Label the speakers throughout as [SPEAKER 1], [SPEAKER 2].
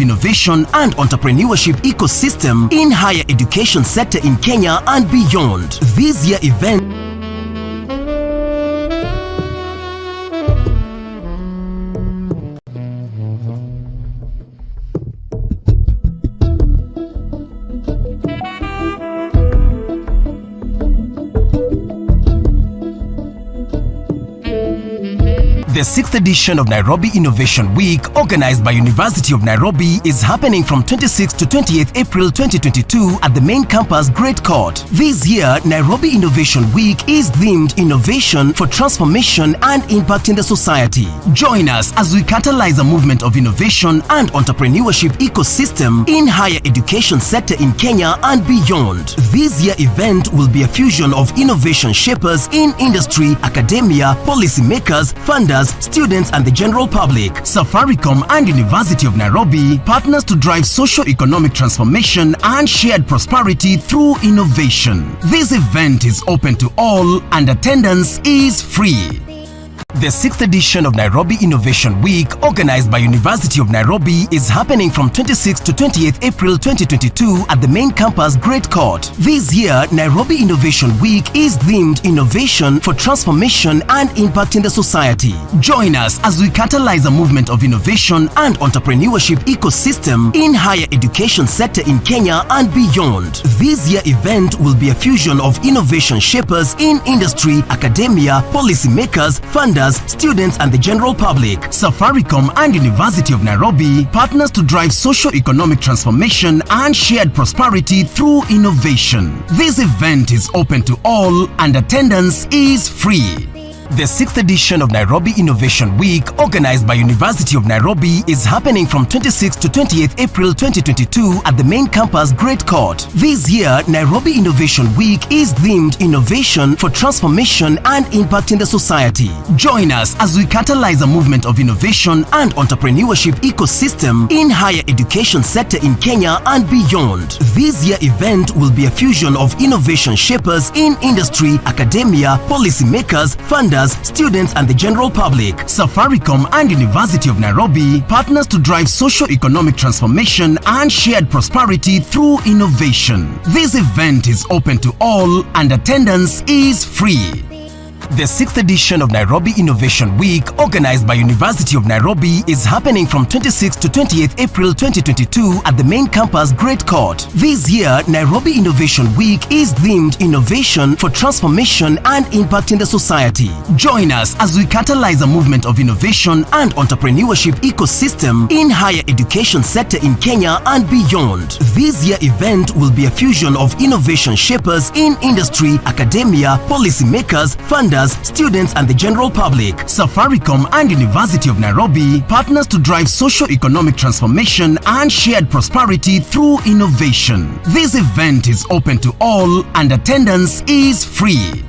[SPEAKER 1] innovation and entrepreneurship ecosystem in higher education sector in Kenya and beyond. This year event The 6th edition of Nairobi Innovation Week, organized by University of Nairobi, is happening from 26th to 28th April 2022 at the main campus, Great Court. This year, Nairobi Innovation Week is themed Innovation for Transformation and Impact in the Society. Join us as we catalyze a movement of innovation and entrepreneurship ecosystem in higher education sector in Kenya and beyond. This year event will be a fusion of innovation shapers in industry, academia, policymakers, funders, students and the general public. Safaricom and University of Nairobi partners to drive socio-economic transformation and shared prosperity through innovation. This event is open to all and attendance is free. The 6th edition of Nairobi Innovation Week, organized by University of Nairobi, is happening from 26th to 28th April 2022 at the main campus, Great Court. This year, Nairobi Innovation Week is themed Innovation for Transformation and Impact in the Society. Join us as we catalyze a movement of innovation and entrepreneurship ecosystem in higher education sector in Kenya and beyond. This year event will be a fusion of innovation shapers in industry, academia, policymakers, funders, students and the general public. Safaricom and University of Nairobi partners to drive socio-economic transformation and shared prosperity through innovation. This event is open to all and attendance is free. The 6th edition of Nairobi Innovation Week, organized by University of Nairobi, is happening from 26th to 28th April 2022 at the main campus, Great Court. This year, Nairobi Innovation Week is themed Innovation for Transformation and Impact in the Society. Join us as we catalyze a movement of innovation and entrepreneurship ecosystem in higher education sector in Kenya and beyond. This year event will be a fusion of innovation shapers in industry, academia, policymakers, funders, students and the general public. Safaricom and University of Nairobi partners to drive socio-economic transformation and shared prosperity through innovation. This event is open to all and attendance is free. The 6th edition of Nairobi Innovation Week, organized by University of Nairobi, is happening from 26th to 28th April 2022 at the main campus, Great Court. This year, Nairobi Innovation Week is themed Innovation for Transformation and Impact in the Society. Join us as we catalyze a movement of innovation and entrepreneurship ecosystem in higher education sector in Kenya and beyond. This year event will be a fusion of innovation shapers in industry, academia, policymakers, funders, students and the general public. Safaricom and University of Nairobi partners to drive socio-economic transformation and shared prosperity through innovation. This event is open to all and attendance is free.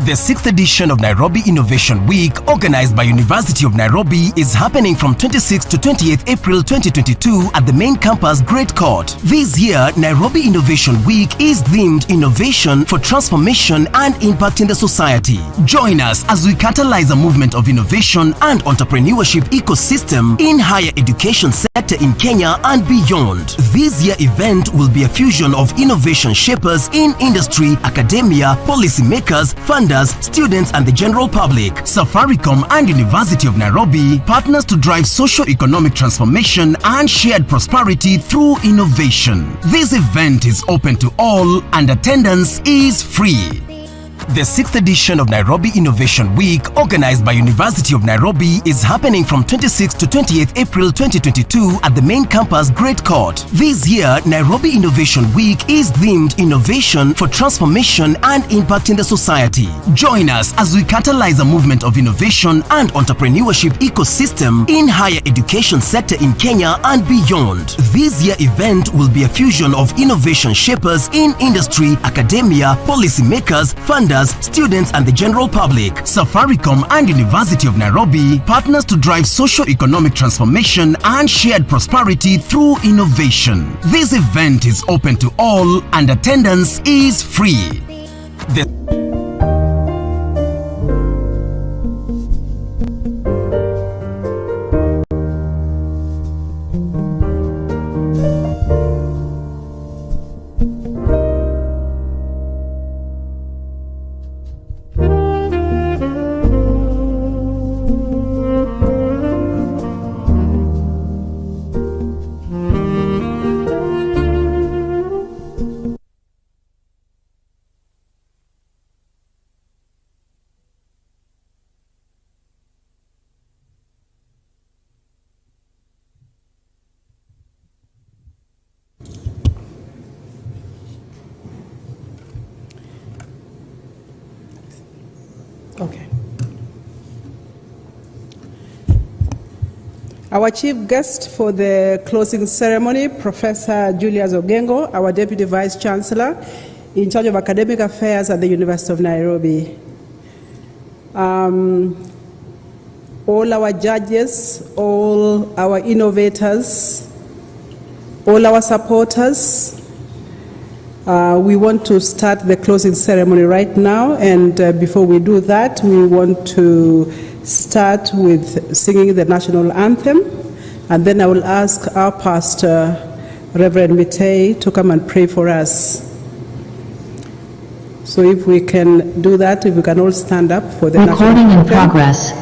[SPEAKER 1] The 6th edition of Nairobi Innovation Week, organized by University of Nairobi, is happening from 26th to 28th April 2022 at the main campus, Great Court. This year, Nairobi Innovation Week is themed Innovation for Transformation and Impact in the Society. Join us as we catalyze a movement of innovation and entrepreneurship ecosystem in higher education sector in Kenya and beyond. This year event will be a fusion of innovation shapers in industry, academia, policymakers, funders, students and the general public. Safaricom and University of Nairobi partners to drive socio-economic transformation and shared prosperity through innovation. This event is open to all and attendance is free. The 6th edition of Nairobi Innovation Week, organized by University of Nairobi, is happening from 26th to 28th April 2022 at the main campus, Great Court. This year, Nairobi Innovation Week is themed Innovation for Transformation and Impact in the Society. Join us as we catalyze a movement of innovation and entrepreneurship ecosystem in higher education sector in Kenya and beyond. This year event will be a fusion of innovation shapers in industry, academia, policymakers, funders, students and the general public. Safaricom and University of Nairobi partners to drive socio-economic transformation and shared prosperity through innovation. This event is open to all and attendance is free.
[SPEAKER 2] Okay. Our chief guest for the closing ceremony, Professor Julius Ogengo, our Deputy Vice Chancellor in charge of academic affairs at the University of Nairobi. All our judges, all our innovators, all our supporters, we want to start the closing ceremony right now, and before we do that, we want to start with singing the national anthem, and then I will ask our pastor, Reverend Mitei, to come and pray for us. So if we can do that, if we can all stand up for the
[SPEAKER 3] recording
[SPEAKER 2] national
[SPEAKER 3] in
[SPEAKER 2] anthem.
[SPEAKER 3] progress.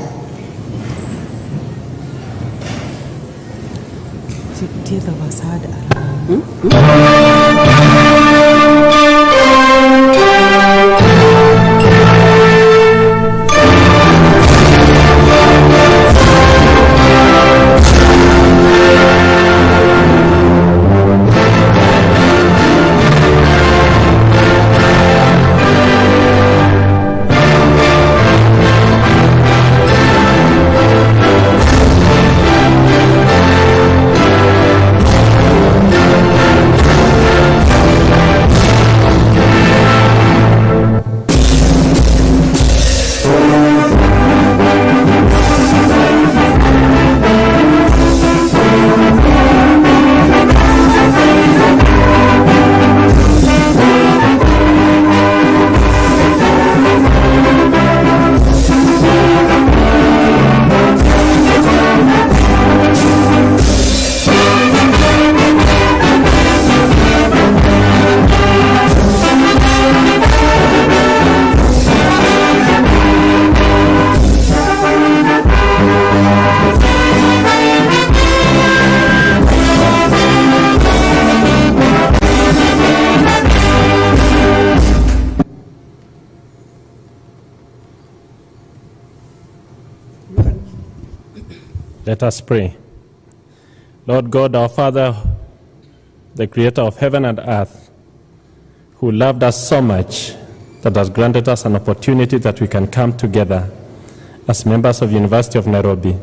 [SPEAKER 4] Let us pray. Lord God, our Father, the creator of heaven and earth, who loved us so much that has granted us an opportunity that we can come together as members of University of Nairobi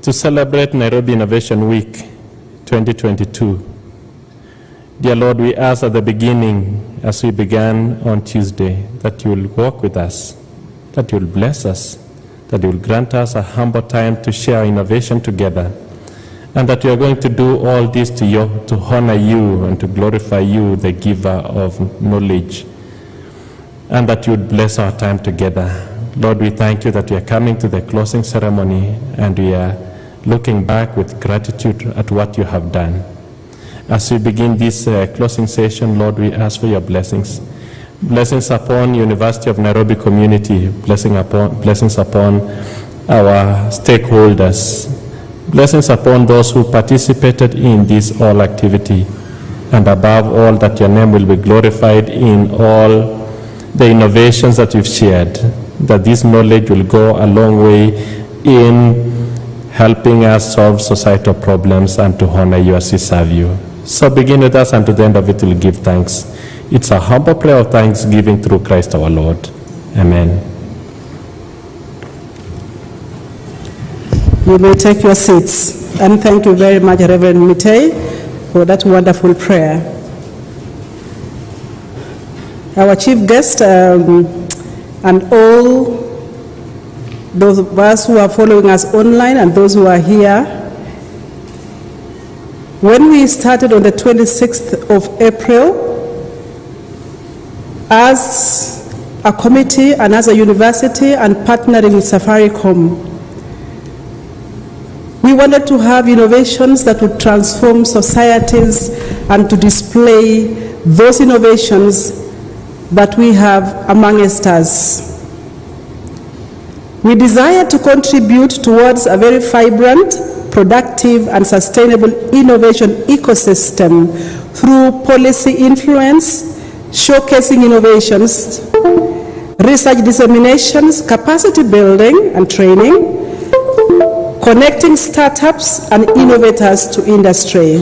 [SPEAKER 4] to celebrate Nairobi Innovation Week 2022. Dear Lord, we ask at the beginning, as we began on Tuesday, that you will walk with us, that you will bless us, that you will grant us a humble time to share innovation together, and that we are going to do all this to honor you and to glorify you, the giver of knowledge, and that you would bless our time together. Lord, we thank you that we are coming to the closing ceremony, and we are looking back with gratitude at what you have done. As we begin this closing session, Lord, we ask for your blessings. Blessings upon University of Nairobi community, blessings upon our stakeholders, blessings upon those who participated in this all activity, and above all, that your name will be glorified in all the innovations that you've shared, that this knowledge will go a long way in helping us solve societal problems and to honor you as we serve you. So begin with us, and to the end of it we'll give thanks. It's a humble prayer of thanksgiving through Christ our Lord. Amen.
[SPEAKER 2] You may take your seats. And thank you very much, Reverend Mitei, for that wonderful prayer. Our chief guest and all those of us who are following us online and those who are here, when we started on the 26th of April, as a committee and as a university and partnering with Safaricom, we wanted to have innovations that would transform societies and to display those innovations that we have amongst us. We desire to contribute towards a very vibrant, productive, and sustainable innovation ecosystem through policy influence, showcasing innovations, research disseminations, capacity building and training, connecting startups and innovators to industry.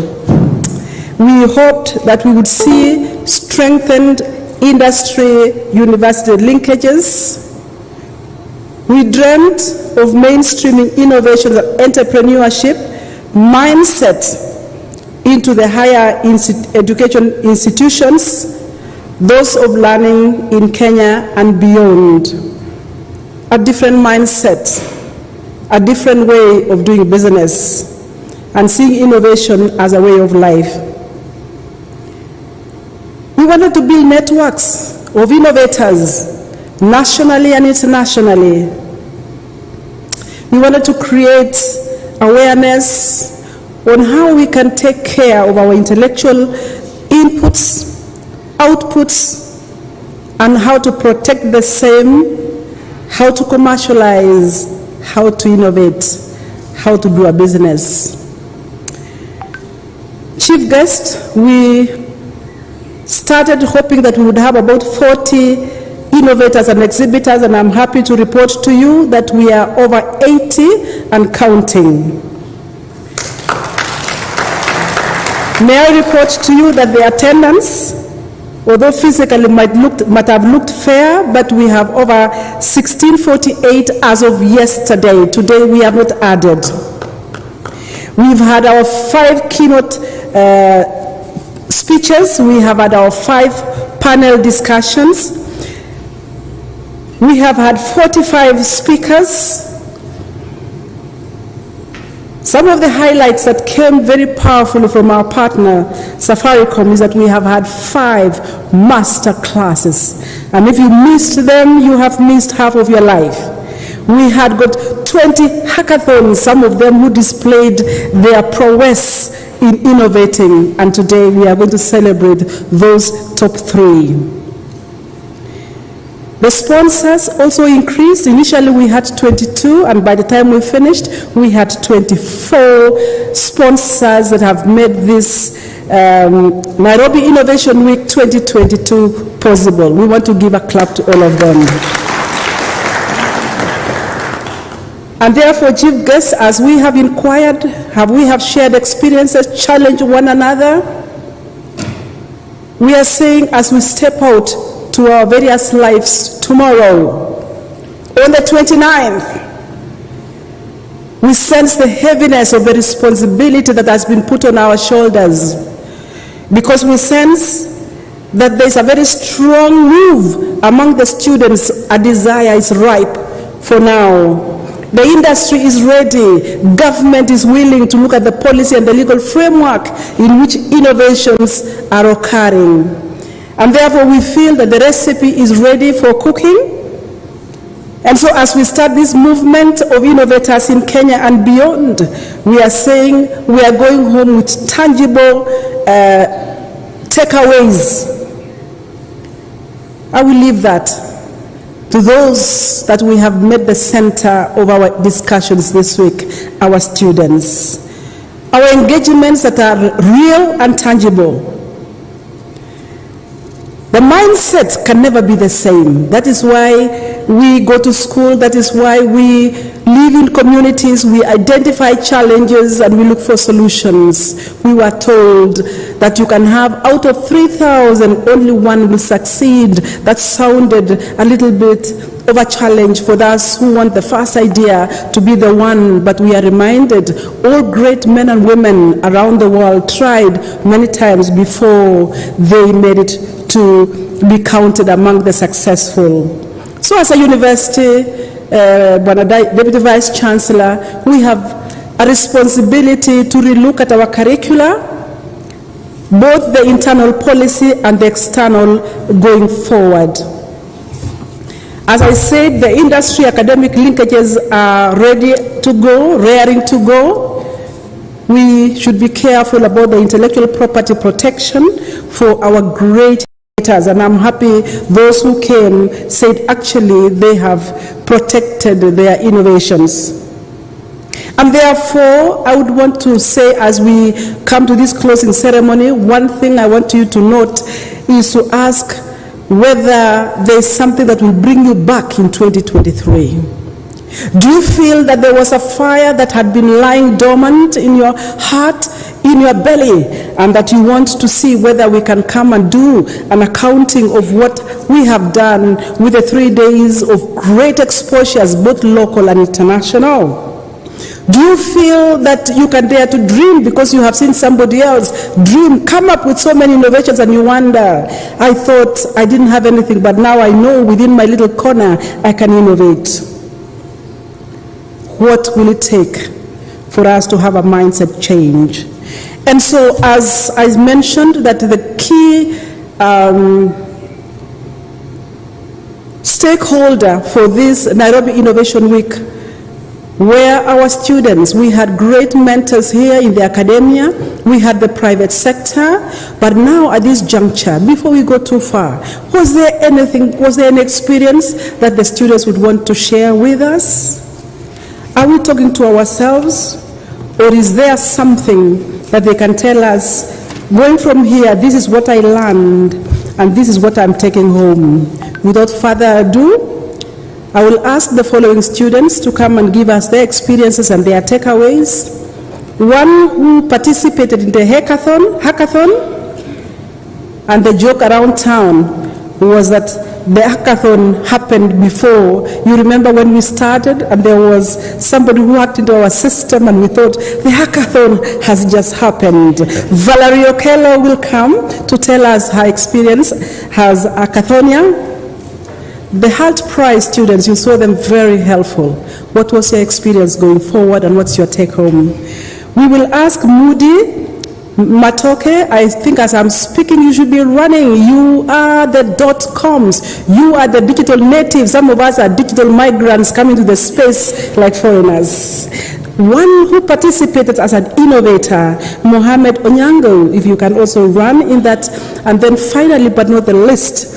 [SPEAKER 2] We hoped that we would see strengthened industry-university linkages, We dreamt of mainstreaming innovations and entrepreneurship mindset into the higher education institutions, those of learning in Kenya and beyond. A different mindset, a different way of doing business, and seeing innovation as a way of life. We wanted to build networks of innovators, nationally and internationally. We wanted to create awareness on how we can take care of our intellectual inputs, outputs, and how to protect the same, how to commercialize, how to innovate, how to do a business. Chief guest, we started hoping that we would have about 40 innovators and exhibitors, and I'm happy to report to you that we are over 80 and counting. May I report to you that the attendance, although physically might have looked fair, but we have over 1648 as of yesterday. Today we have not added. We've had our 5 keynote speeches. We have had our 5 panel discussions. We have had 45 speakers. Some of the highlights that came very powerfully from our partner, Safaricom, is that we have had 5 master classes. And if you missed them, you have missed half of your life. We had got 20 hackathons, some of them who displayed their prowess in innovating. And today we are going to celebrate those top 3. The sponsors also increased. Initially we had 22, and by the time we finished, we had 24 sponsors that have made this Nairobi Innovation Week 2022 possible. We want to give a clap to all of them. And therefore, chief guests, as we have inquired, we have shared experiences, challenged one another, we are saying as we step out to our various lives tomorrow, on the 29th, we sense the heaviness of the responsibility that has been put on our shoulders, because we sense that there's a very strong move among the students. A desire is ripe for now. The industry is ready. Government is willing to look at the policy and the legal framework in which innovations are occurring. And therefore we feel that the recipe is ready for cooking. And so as we start this movement of innovators in Kenya and beyond, we are saying we are going home with tangible takeaways. I will leave that to those that we have made the center of our discussions this week, our students. Our engagements that are real and tangible. The mindset can never be the same. That is why we go to school. That is why we live in communities. We identify challenges and we look for solutions. We were told that you can have out of 3,000, only one will succeed. That sounded a little bit of a challenge for us who want the first idea to be the one, but we are reminded all great men and women around the world tried many times before they made it to be counted among the successful. So as a university, Deputy Vice Chancellor, we have a responsibility to relook at our curricula, both the internal policy and the external going forward. As I said, the industry academic linkages are ready to go, raring to go. We should be careful about the intellectual property protection for our great innovators, and I'm happy those who came said actually they have protected their innovations. And therefore, I would want to say as we come to this closing ceremony, one thing I want you to note is to ask whether there's something that will bring you back in 2023. Do you feel that there was a fire that had been lying dormant in your heart, in your belly, and that you want to see whether we can come and do an accounting of what we have done with the 3 days of great exposures, both local and international? Do you feel that you can dare to dream because you have seen somebody else dream, come up with so many innovations, and you wonder, I thought I didn't have anything, but now I know within my little corner I can innovate? What will it take for us to have a mindset change? And so, as I mentioned, that the key stakeholder for this Nairobi Innovation Week were our students. We had great mentors here in the academia, we had the private sector, but now at this juncture, before we go too far, was there an experience that the students would want to share with us? Are we talking to ourselves, or is there something that they can tell us, going from here, this is what I learned, and this is what I'm taking home? Without further ado, I will ask the following students to come and give us their experiences and their takeaways. One who participated in the hackathon, and the joke around town was that the hackathon happened before. You remember when we started and there was somebody who hacked into our system and we thought the hackathon has just happened. Valerie Okello will come to tell us her experience as a hackathonian. The HALT Prize students, you saw them very helpful. What was your experience going forward and what's your take home? We will ask Moody Matoke. I think as I'm speaking, you should be running. You are the .coms. You are the digital natives. Some of us are digital migrants coming to the space like foreigners. One who participated as an innovator, Mohammed Onyango, if you can also run in that. And then finally, but not the least,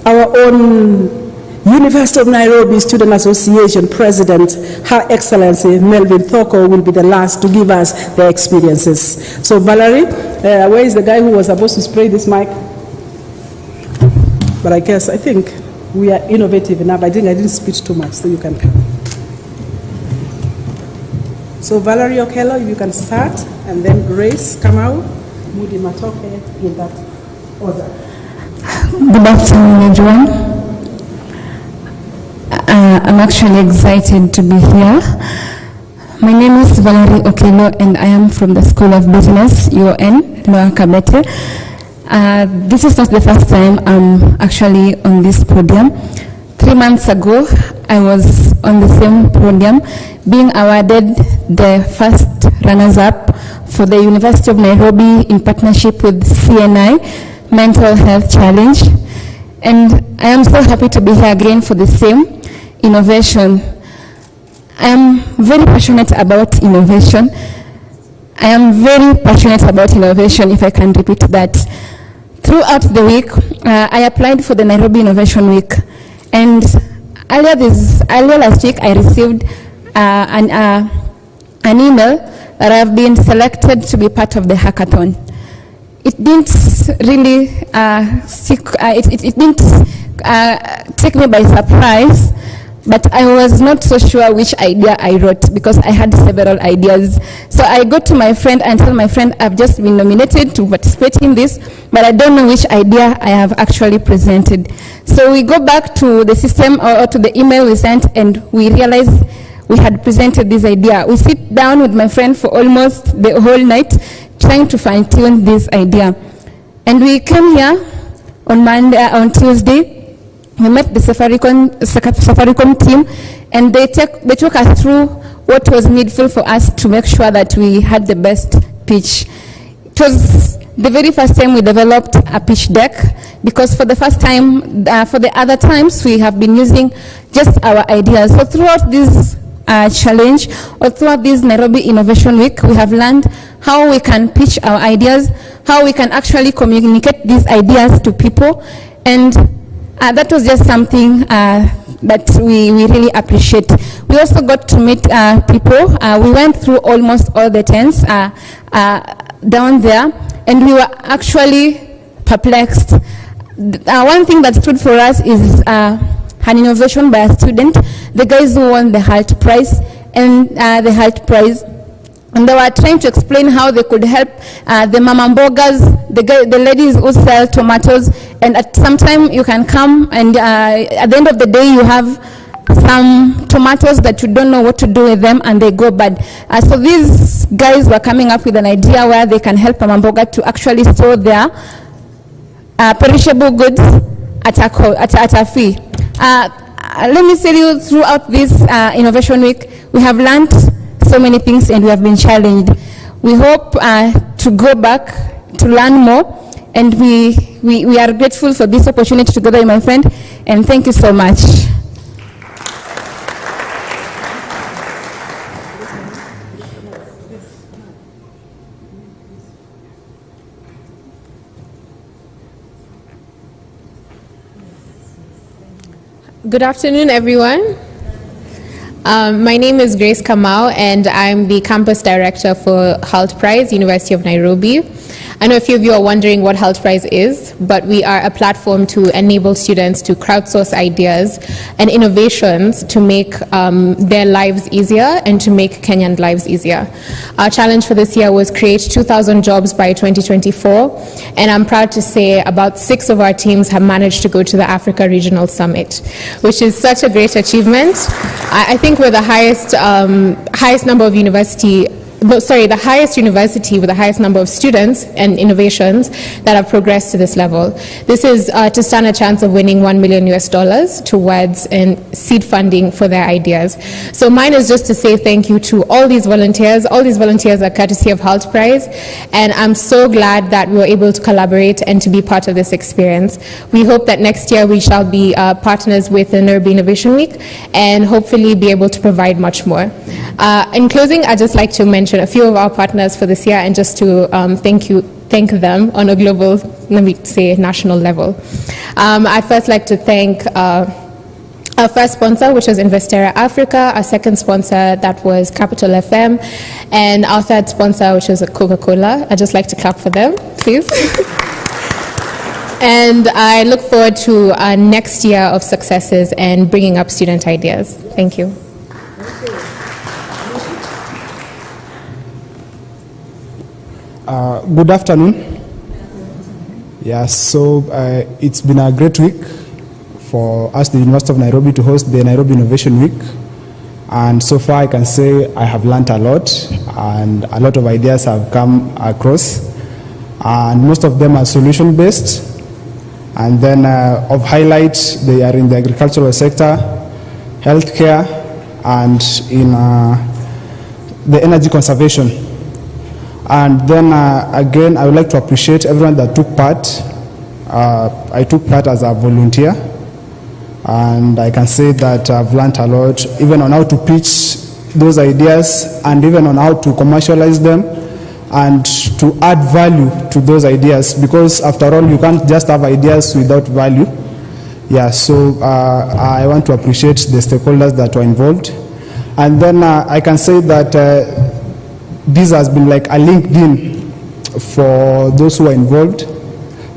[SPEAKER 2] our own University of Nairobi Student Association President, Her Excellency Melvin Thoko, will be the last to give us their experiences. So Valerie, where is the guy who was supposed to spray this mic? But I think we are innovative enough. I didn't speak too much, so you can come. So Valerie Okello, if you can start, and then Grace Kamau, Moody Matoke, in that order.
[SPEAKER 3] Good afternoon, everyone. I'm actually excited to be here. My name is Valerie Okello and I am from the School of Business, UON, Lower Kabete. This is not the first time I'm actually on this podium. 3 months ago, I was on the same podium being awarded the first runners-up for the University of Nairobi in partnership with CNI Mental Health Challenge. And I am so happy to be here again for the same innovation. I am very passionate about innovation. I am very passionate about innovation, if I can repeat that. Throughout the week, I applied for the Nairobi Innovation Week. And earlier last week, I received an email that I've been selected to be part of the hackathon. It didn't really it didn't take me by surprise, but I was not so sure which idea I wrote because I had several ideas. So I go to my friend and tell my friend I've just been nominated to participate in this, but I don't know which idea I have actually presented. So we go back to the system or to the email we sent and we realize we had presented this idea. We sit down with my friend for almost the whole night trying to fine-tune this idea. And we came here on Tuesday. We met the Safaricom team, and they took us through what was needful for us to make sure that we had the best pitch. It was the very first time we developed a pitch deck, because for the first time, for the other times, we have been using just our ideas. So throughout this challenge, or throughout this Nairobi Innovation Week, we have learned how we can pitch our ideas, how we can actually communicate these ideas to people, and that was just something that we really appreciate. We also got to meet people. We went through almost all the tents down there, and we were actually perplexed. One thing that stood for us is an innovation by a student, the guys who won the HALT Prize, and the HALT Prize And they were trying to explain how they could help the mamambogas, the ladies who sell tomatoes. And at some time you can come and at the end of the day you have some tomatoes that you don't know what to do with them and they go bad. So these guys were coming up with an idea where they can help mamamboga to actually store their perishable goods at a fee. Let me tell you, throughout this Innovation Week, we have learned so many things and we have been challenged. We hope to go back to learn more, and we are grateful for this opportunity together with my friend, and thank you so much.
[SPEAKER 5] Good afternoon, everyone. My name is Grace Kamau, and I'm the campus director for HALT Prize, University of Nairobi. I know a few of you are wondering what HALT Prize is, but we are a platform to enable students to crowdsource ideas and innovations to make their lives easier and to make Kenyan lives easier. Our challenge for this year was create 2,000 jobs by 2024, and I'm proud to say about 6 of our teams have managed to go to the Africa Regional Summit, which is such a great achievement. I think we're the highest number of the highest university with the highest number of students and innovations that have progressed to this level. This is to stand a chance of winning $1 million towards seed funding for their ideas. So mine is just to say thank you to all these volunteers. All these volunteers are courtesy of HALT Prize, and I'm so glad that we were able to collaborate and to be part of this experience. We hope that next year we shall be partners with the Nairobi Innovation Week and hopefully be able to provide much more. In closing, I'd just like to mention a few of our partners for this year and just to thank them on a global, let me say, national level. I'd first like to thank our first sponsor, which was Investera Africa, our second sponsor, that was Capital FM, and our third sponsor, which was Coca-Cola. I'd just like to clap for them, please. And I look forward to our next year of successes and bringing up student ideas. Thank you.
[SPEAKER 6] Good afternoon. Yeah, so it's been a great week for us, the University of Nairobi, to host the Nairobi Innovation Week. And so far I can say I have learned a lot, and a lot of ideas have come across. And most of them are solution-based. And then of highlights, they are in the agricultural sector, healthcare, and in the energy conservation. And then again, I would like to appreciate everyone that took part. I took part as a volunteer, and I can say that I've learned a lot, even on how to pitch those ideas and even on how to commercialize them and to add value to those ideas, because after all, you can't just have ideas without value. Yeah, so I want to appreciate the stakeholders that were involved. And then I can say that this has been like a LinkedIn for those who are involved,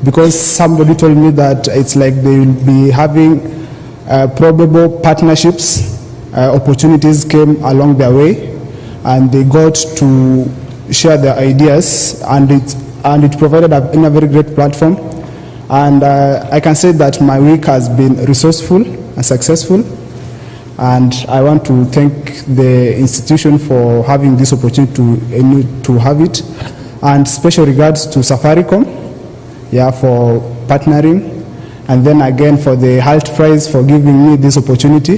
[SPEAKER 6] because somebody told me that it's like they will be having probable partnerships, opportunities came along their way, and they got to share their ideas, and it provided a very great platform. And I can say that my week has been resourceful and successful. And I want to thank the institution for having this opportunity to have it. And special regards to Safaricom, yeah, for partnering. And then again for the HALT Prize for giving me this opportunity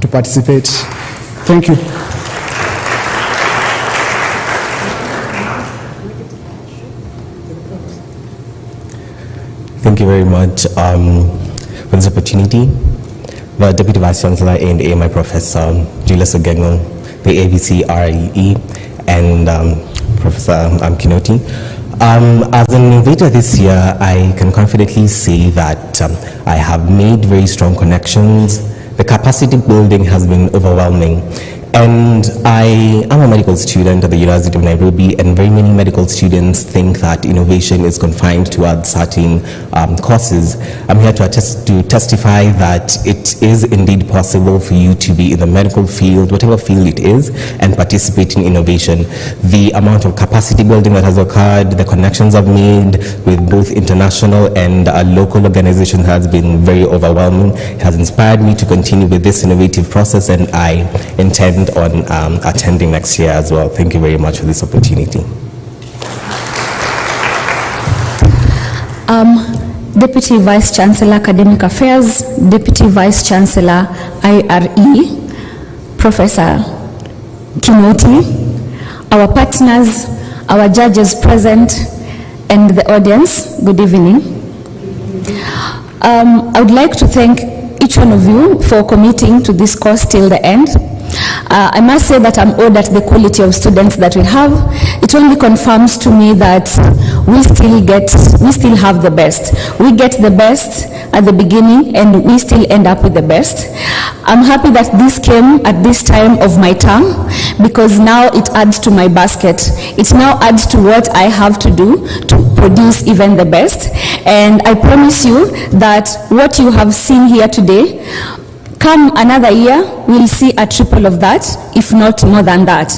[SPEAKER 6] to participate. Thank you.
[SPEAKER 7] Thank you very much for this opportunity. The Deputy Vice Chancellor A&A, my Professor Julius Ogengo, the ABC REE, and Professor Kinoti. As an innovator this year, I can confidently say that I have made very strong connections. The capacity building has been overwhelming, And I am a medical student at the University of Nairobi, and very many medical students think that innovation is confined towards certain courses. I'm here to testify that it is indeed possible for you to be in the medical field, whatever field it is, and participate in innovation. The amount of capacity building that has occurred, the connections I've made with both international and local organizations has been very overwhelming. It has inspired me to continue with this innovative process, and I intend on attending next year as well. Thank you very much for this opportunity.
[SPEAKER 3] Deputy Vice Chancellor Academic Affairs, Deputy Vice Chancellor IRE, Professor Kinoti, our partners, our judges present, and the audience, good evening. I would like to thank each one of you for committing to this course till the end. I must say that I'm awed at the quality of students that we have. It only confirms to me that we still have the best. We get the best at the beginning and we still end up with the best. I'm happy that this came at this time of my term, because now it adds to my basket. It now adds to what I have to do to produce even the best. And I promise you that what you have seen here today, come another year, we'll see a triple of that, if not more than that.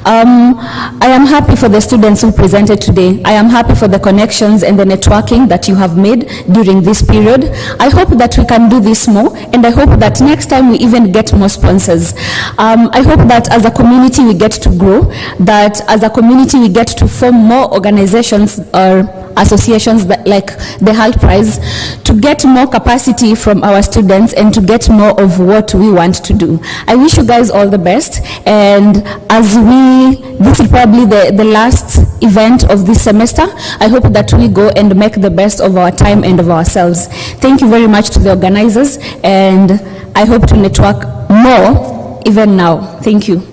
[SPEAKER 3] I am happy for the students who presented today. I am happy for the connections and the networking that you have made during this period. I hope that we can do this more, and I hope that next time we even get more sponsors. I hope that as a community we get to grow, that as a community we get to form more organizations or associations that, like the HALT Prize, to get more capacity from our students and to get more of what we want to do. I wish you guys all the best, and this is probably the last event of this semester. I hope that we go and make the best of our time and of ourselves. Thank you very much to the organizers, and I hope to network more even now. Thank you.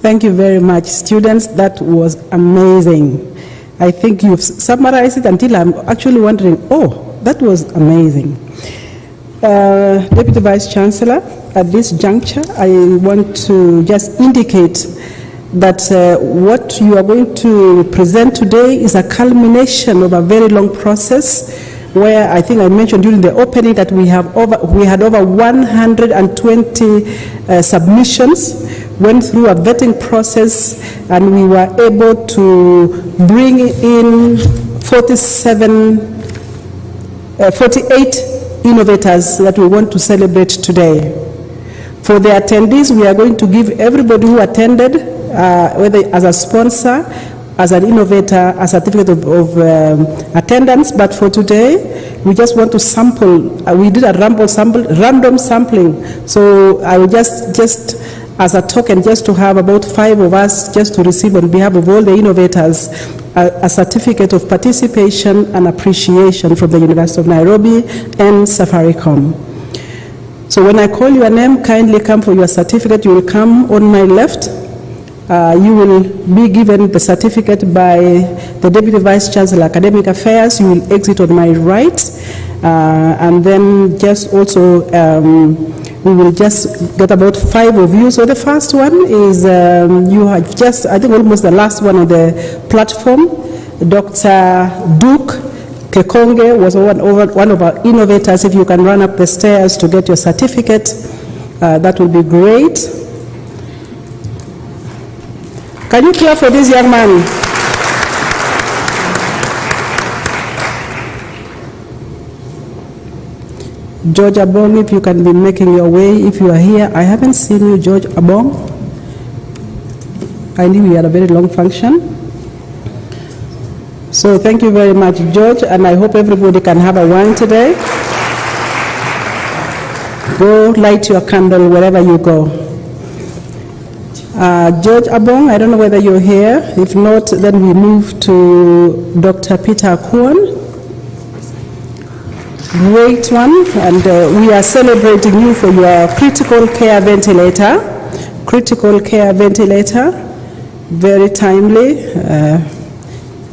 [SPEAKER 2] Thank you very much, students. That was amazing. I think you've summarized it until I'm actually wondering, oh, that was amazing. Deputy Vice Chancellor, at this juncture, I want to just indicate that what you are going to present today is a culmination of a very long process, where I think I mentioned during the opening that we had over 120 submissions, went through a vetting process, and we were able to bring in 48 innovators that we want to celebrate today. For the attendees, we are going to give everybody who attended, whether as a sponsor, as an innovator, a certificate of attendance. But for today, we just want to sample. We did a random sampling. So I will just as a token, just to have about 5 of us just to receive on behalf of all the innovators a certificate of participation and appreciation from the University of Nairobi and Safaricom. So when I call your name, kindly come for your certificate. You will come on my left. You will be given the certificate by the Deputy Vice Chancellor Academic Affairs. You will exit on my right. And then just also, we will just get about 5 of you. So the first one is, you have just, I think almost the last one on the platform. Dr. Duke Kekonge was one of our innovators. If you can run up the stairs to get your certificate, that will be great. Can you clap for this young man? George Abong, if you can be making your way, if you are here. I haven't seen you, George Abong. I knew you had a very long function. So thank you very much, George, and I hope everybody can have a wine today. Go light your candle wherever you go. George Abong, I don't know whether you're here. If not, then we move to Dr. Peter Akwon. Great one, and we are celebrating you for your critical care ventilator. Critical care ventilator, very timely.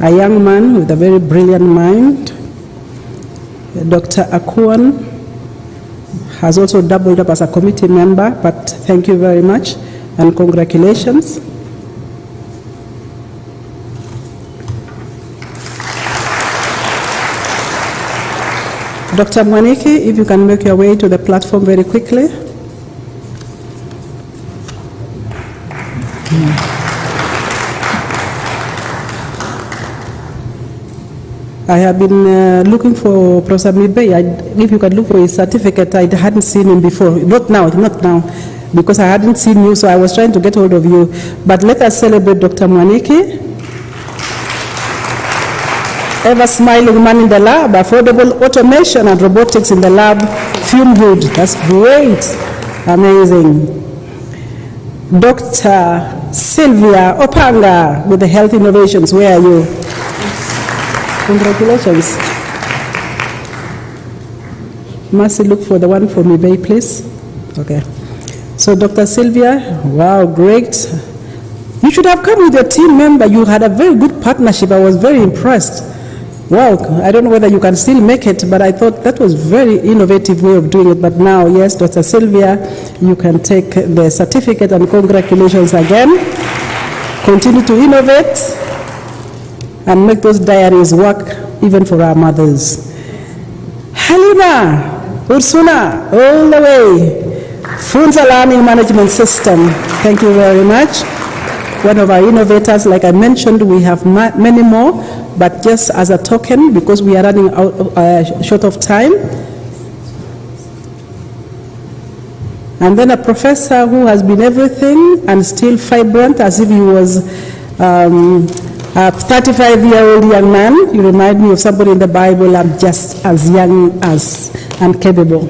[SPEAKER 2] A young man with a very brilliant mind. Dr. Akwon, has also doubled up as a committee member, but thank you very much and congratulations. Dr. Mwaniki, if you can make your way to the platform very quickly. I have been looking for Professor Mibe. If you can look for his certificate, I hadn't seen him before. Not now, because I hadn't seen you, so I was trying to get hold of you. But let us celebrate Dr. Mwaniki. Ever smiling man in the lab, affordable automation and robotics in the lab, feel good. That's great, amazing. Dr. Sylvia Opanga with the health innovations, where are you? Congratulations. Mercy, look for the one for me, please. Okay. So Dr. Sylvia, wow, great. You should have come with your team member. You had a very good partnership. I was very impressed. Wow, I don't know whether you can still make it, but I thought that was very innovative way of doing it. But now, yes, Dr. Sylvia, you can take the certificate, and congratulations again. Continue to innovate and make those diaries work even for our mothers. Halima, Ursula, all the way. Funza Learning Management System, thank you very much. One of our innovators, like I mentioned, we have many more, but just as a token, because we are running out short of time. And then a professor who has been everything and still vibrant as if he was a 35-year-old young man. You remind me of somebody in the Bible. I'm just as young as and capable.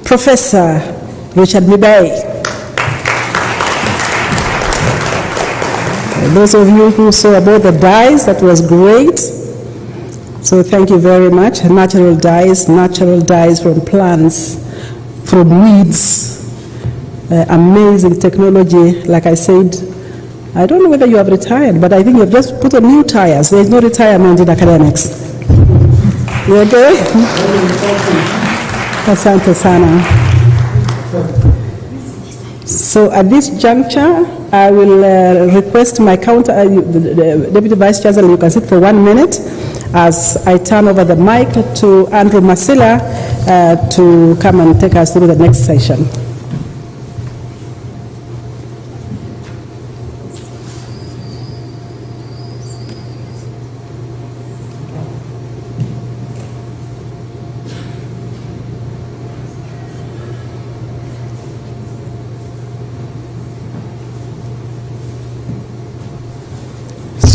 [SPEAKER 2] Professor Richard Mibai. Those of you who saw about the dyes, that was great. So thank you very much. Natural dyes from plants, from weeds. Amazing technology. Like I said, I don't know whether you have retired, but I think you've just put on new tires. There's no retirement in academics. You okay? Asante sana. So at this juncture, I will request my the Deputy Vice Chancellor, you can sit for 1 minute as I turn over the mic to Andrew Masila to come and take us through the next session.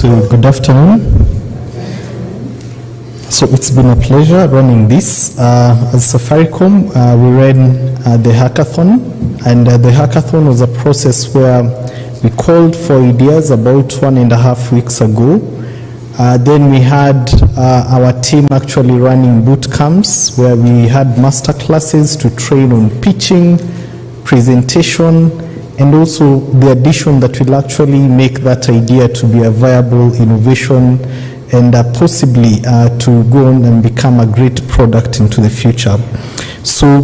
[SPEAKER 8] So good afternoon. So it's been a pleasure running this. As Safaricom, we ran the hackathon, and the hackathon was a process where we called for ideas about 1.5 weeks ago. Then we had our team actually running boot camps where we had master classes to train on pitching, presentation, and also the addition that will actually make that idea to be a viable innovation and possibly to go on and become a great product into the future. So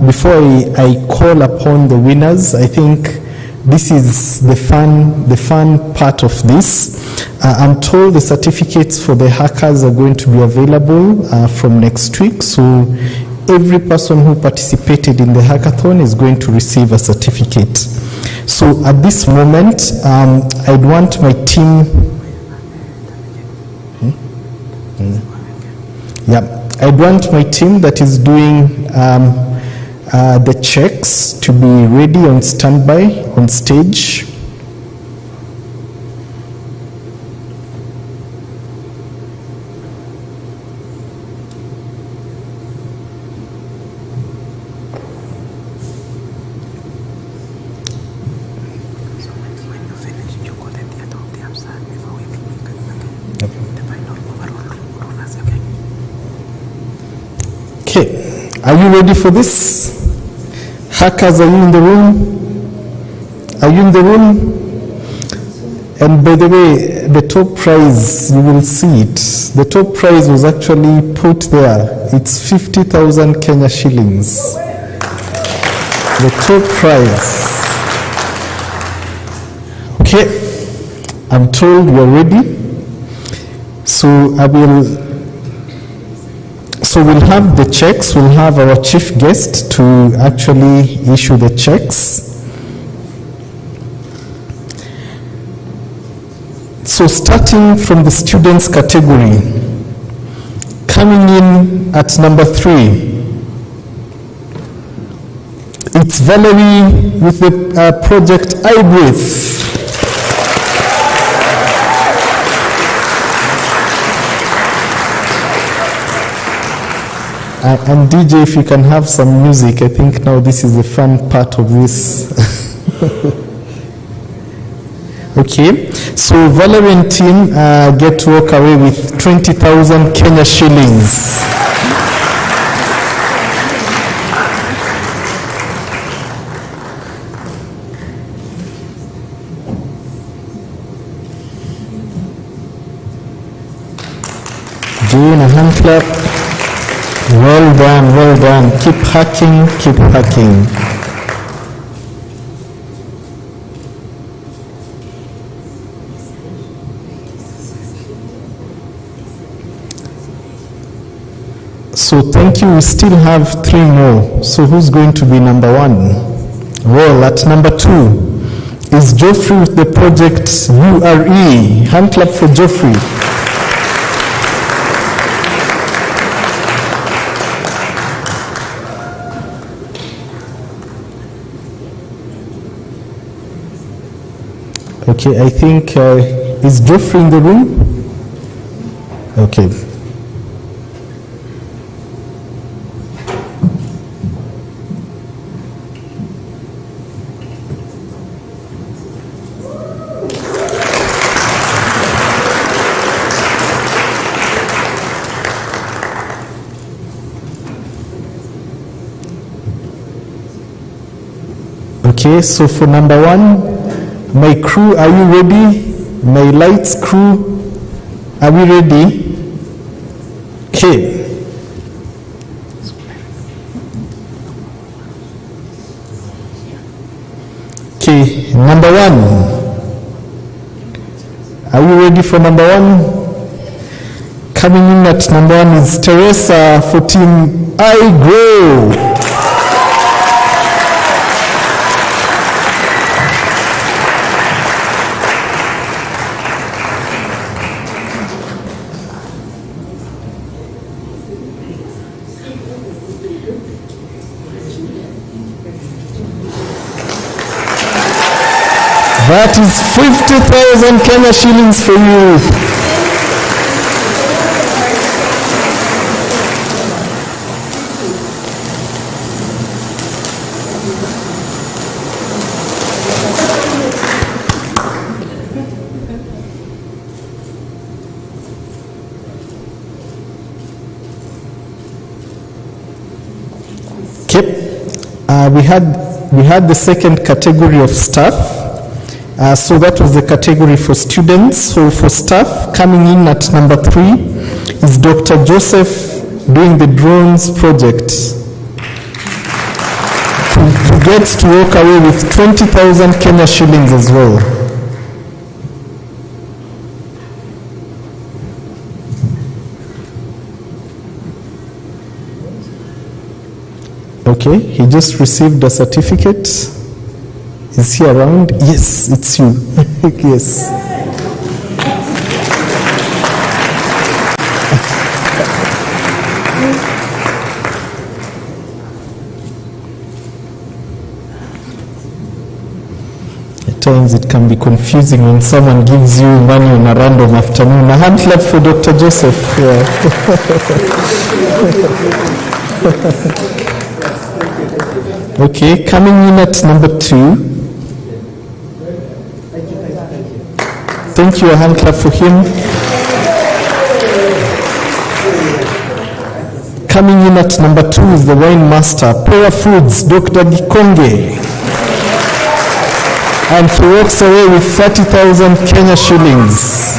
[SPEAKER 8] before I call upon the winners, I think this is the fun part of this. I'm told the certificates for the hackers are going to be available from next week. So every person who participated in the hackathon is going to receive a certificate. So at this moment, I'd want my team. I'd want my team that is doing the checks to be ready on standby on stage. Okay, are you ready for this? Hackers, are you in the room? Are you in the room? And by the way, the top prize, you will see it. The top prize was actually put there. It's 50,000 Kenya shillings. The top prize. Okay, I'm told we're ready. So we'll have the checks. We'll have our chief guest to actually issue the checks. So starting from the students category, coming in at number 3, it's Valerie with the project I Breathe. And DJ, if you can have some music, I think now this is the fun part of this. Okay, so Valerie and team get to walk away with 20,000 Kenya shillings. Doing a hand clap. Well done, well done. Keep hacking, keep hacking. So thank you. We still have 3 more. So who's going to be number 1? Well, at number 2 is Geoffrey with the project URE. Hand clap for Geoffrey. Okay, I think, is Geoffrey in the room? Okay. Okay, so for number 1, my crew, are you ready? My lights crew, are we ready? Okay. Okay, number 1. Are you ready for number 1? Coming in at number 1 is Teresa for team I Grow. That is 50,000 Kenya shillings for you. Okay. We had the second category of staff. So that was the category for students. So for staff, coming in at number 3 is Dr. Joseph doing the drones project. He gets to walk away with 20,000 Kenya shillings as well. Okay, he just received a certificate. Is he around? Yes, it's you. Yes. At times it can be confusing when someone gives you money on a random afternoon. A hand clap for Dr. Joseph. Yeah. Okay, coming in at number 2. Thank you, a hand clap for him. Coming in at number 2 is the wine master, Prayer Foods, Dr. Gikonge. And he walks away with 30,000 Kenya shillings.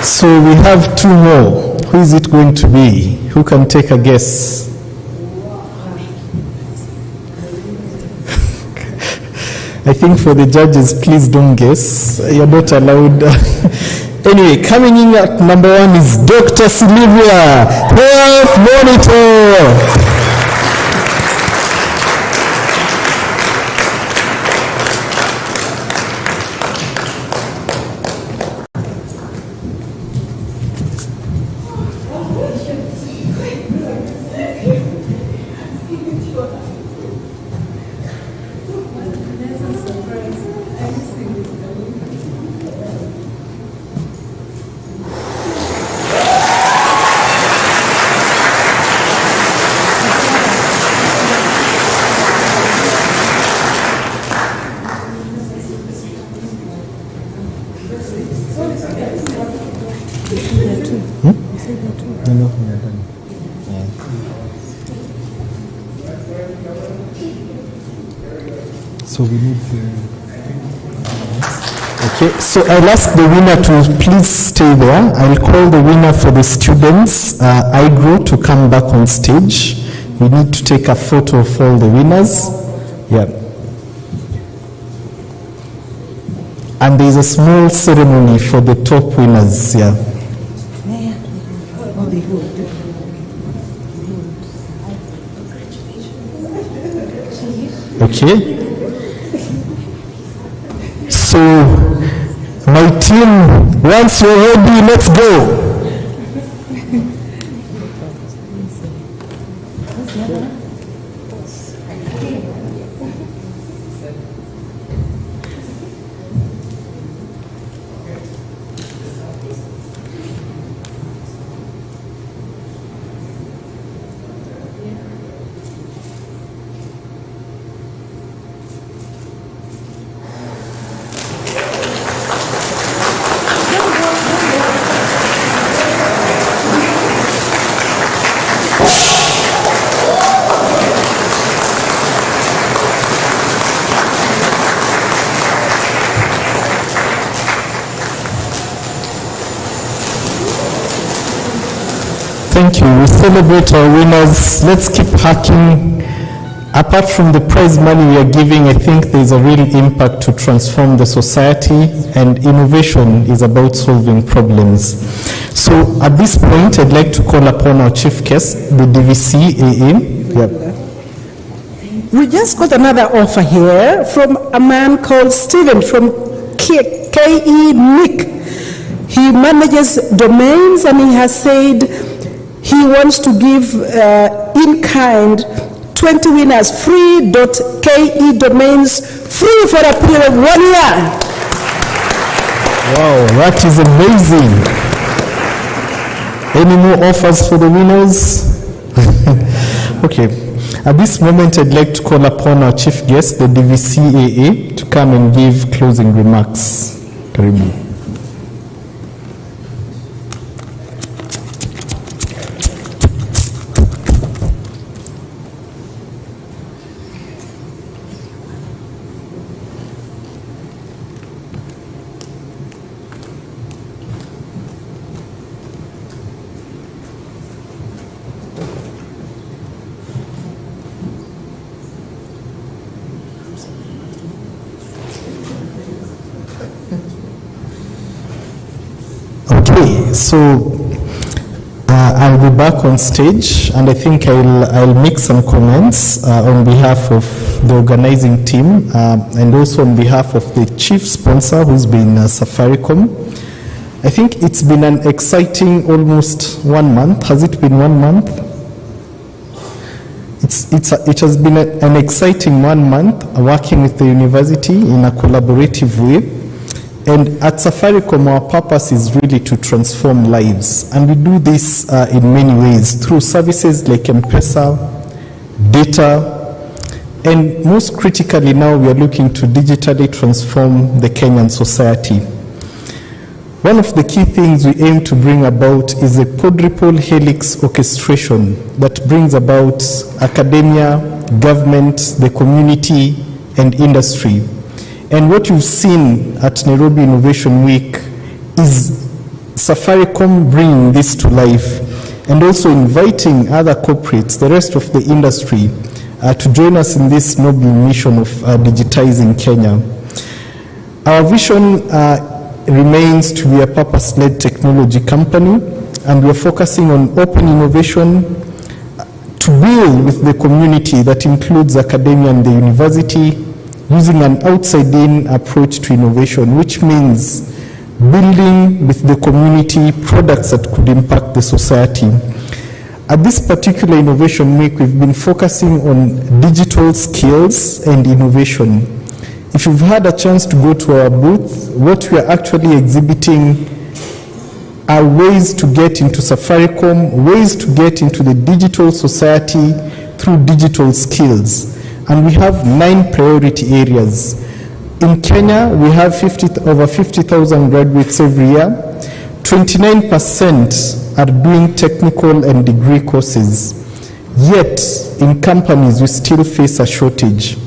[SPEAKER 8] So we have two more. Who is it going to be? Who can take a guess? I think for the judges, please don't guess. You're not allowed. Anyway, coming in at number one is Dr. Sylvia, Health Monitor. So we need Okay, so I'll ask the winner to please stay there. I'll call the winner for the students, IGRO, to come back on stage. We need to take a photo of all the winners. Yeah. And there's a small ceremony for the top winners. Yeah. Okay. So, my team, once you're ready, let's go. Thank you. We celebrate our winners. Let's keep hacking. Apart from the prize money we are giving, I think there's a real impact to transform the society, and innovation is about solving problems. So at this point, I'd like to call upon our chief guest, the DVC AA. Yep.
[SPEAKER 2] We just got another offer here from a man called Stephen from KE Nick. He manages domains, and he has said he wants to give in kind 20 winners free.ke domains, free for a period of 1 year.
[SPEAKER 8] Wow, that is amazing. Any more offers for the winners? Okay. At this moment, I'd like to call upon our chief guest, the DVCAA, to come and give closing remarks. Karibu. So I'll be back on stage, and I think I'll make some comments on behalf of the organizing team and also on behalf of the chief sponsor, who's been Safaricom. I think it's been an exciting almost 1 month. Has it been 1 month? It has been an exciting 1 month working with the university in a collaborative way. And at Safaricom, our purpose is really to transform lives. And we do this in many ways through services like M-Pesa, data, and most critically now we are looking to digitally transform the Kenyan society. One of the key things we aim to bring about is a quadruple helix orchestration that brings about academia, government, the community, and industry. And what you've seen at Nairobi Innovation Week is Safaricom bringing this to life and also inviting other corporates, the rest of the industry, to join us in this noble mission of digitizing Kenya. Our vision remains to be a purpose-led technology company, and we are focusing on open innovation to build with the community that includes academia and the university, using an outside-in approach to innovation, which means building with the community products that could impact the society. At this particular Innovation Week, we've been focusing on digital skills and innovation. If you've had a chance to go to our booth, what we are actually exhibiting are ways to get into Safaricom, ways to get into the digital society through digital skills. And we have 9 priority areas. In Kenya, we have over 50,000 graduates every year. 29% are doing technical and degree courses. Yet, in companies, we still face a shortage.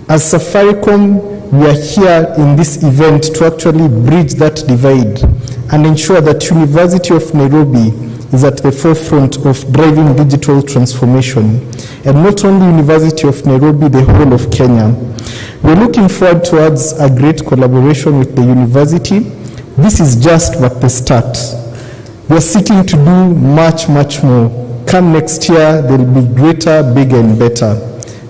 [SPEAKER 8] As Safaricom, we are here in this event to actually bridge that divide and ensure that University of Nairobi is at the forefront of driving digital transformation. And not only University of Nairobi, the whole of Kenya. We're looking forward towards a great collaboration with the university. This is just but the start. We're seeking to do much, much more. Come next year, there will be greater, bigger, and better.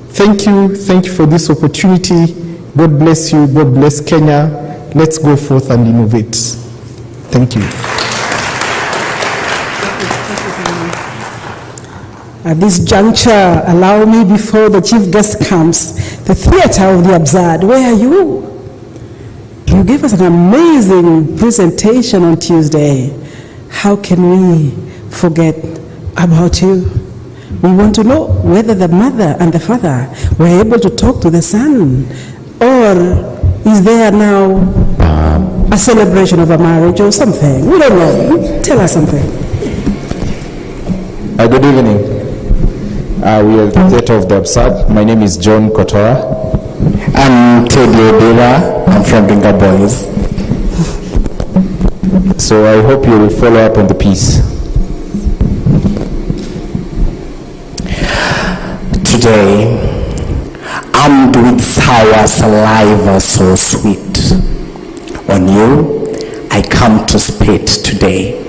[SPEAKER 8] Thank you for this opportunity. God bless you, God bless Kenya. Let's go forth and innovate. Thank you.
[SPEAKER 2] At this juncture, allow me, before the chief guest comes, the theater of the absurd. Where are you? You gave us an amazing presentation on Tuesday. How can we forget about you? We want to know whether the mother and the father were able to talk to the son, or is there now a celebration of a marriage or something? We don't know. Tell us something.
[SPEAKER 9] Good evening. We are the Theatre of the Absurd. My name is John Kotora.
[SPEAKER 10] I'm Teddy Odera. I'm from Ringa Boys.
[SPEAKER 9] So I hope you will follow up on the piece.
[SPEAKER 10] Today, armed with sour saliva so sweet, on you I come to spit today.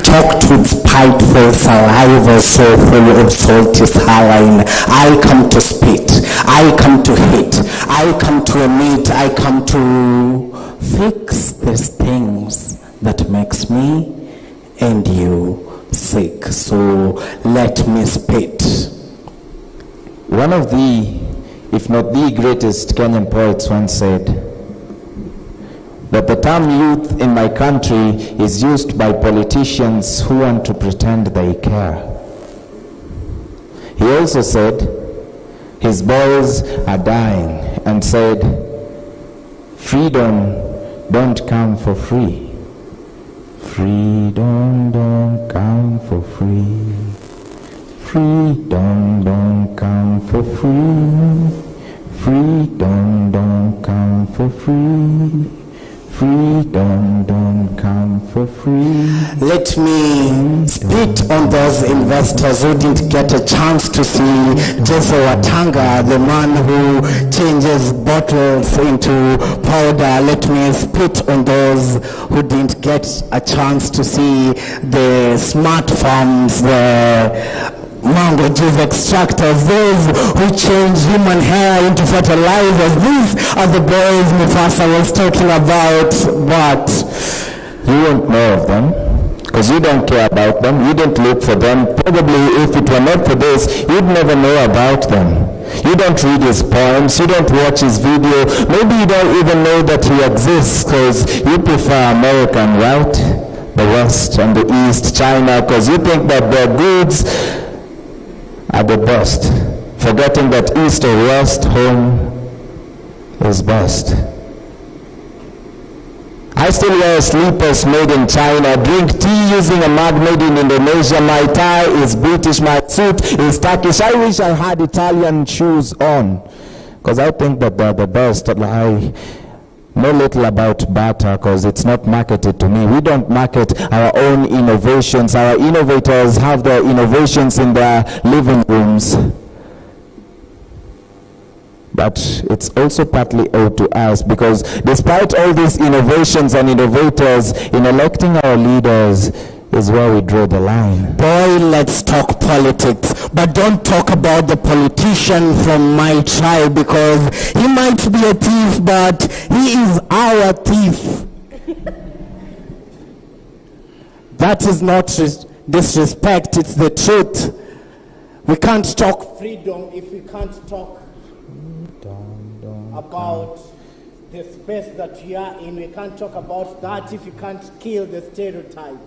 [SPEAKER 10] Choked with spiteful saliva so full of salty saline, I come to spit, I come to hit, I come to emit, I come to fix these things that makes me and you sick. So let me spit.
[SPEAKER 9] One of the, if not the greatest Kenyan poets once said that the term youth in my country is used by politicians who want to pretend they care. He also said his boys are dying and said, freedom don't come for free. Freedom don't come for free. Freedom don't come for free. Freedom don't come for free. Freedom don't come for free.
[SPEAKER 10] Let me spit on those investors who didn't get a chance to see Jesse Watanga, the man who changes bottles into powder. Let me spit on those who didn't get a chance to see the smart farms, the mango juice extractors, those who change human hair into fertilizers. These are the boys Mufasa was talking about, but
[SPEAKER 9] you won't know of them because you don't care about them, you didn't look for them. Probably if it were not for this, you'd never know about them. You don't read his poems, you don't watch his video, maybe you don't even know that he exists because you prefer American, right? The West and the East, China, because you think that their goods are the best, forgetting that East or West, home is best. I still wear slippers made in China, drink tea using a mug made in Indonesia, my tie is British, my suit is Turkish. I wish I had Italian shoes on, because I think that they're the best. I know little about butter because it's not marketed to me. We don't market our own innovations. Our innovators have their innovations in their living rooms. But it's also partly owed to us, because despite all these innovations and innovators, in electing our leaders is where we draw the line.
[SPEAKER 10] Boy, let's talk politics, but don't talk about the politician from my tribe, because he might be a thief, but he is our thief. That is not disrespect, it's the truth. We can't talk freedom if we can't talk about the space that we are in. We can't talk about that if you can't kill the stereotypes.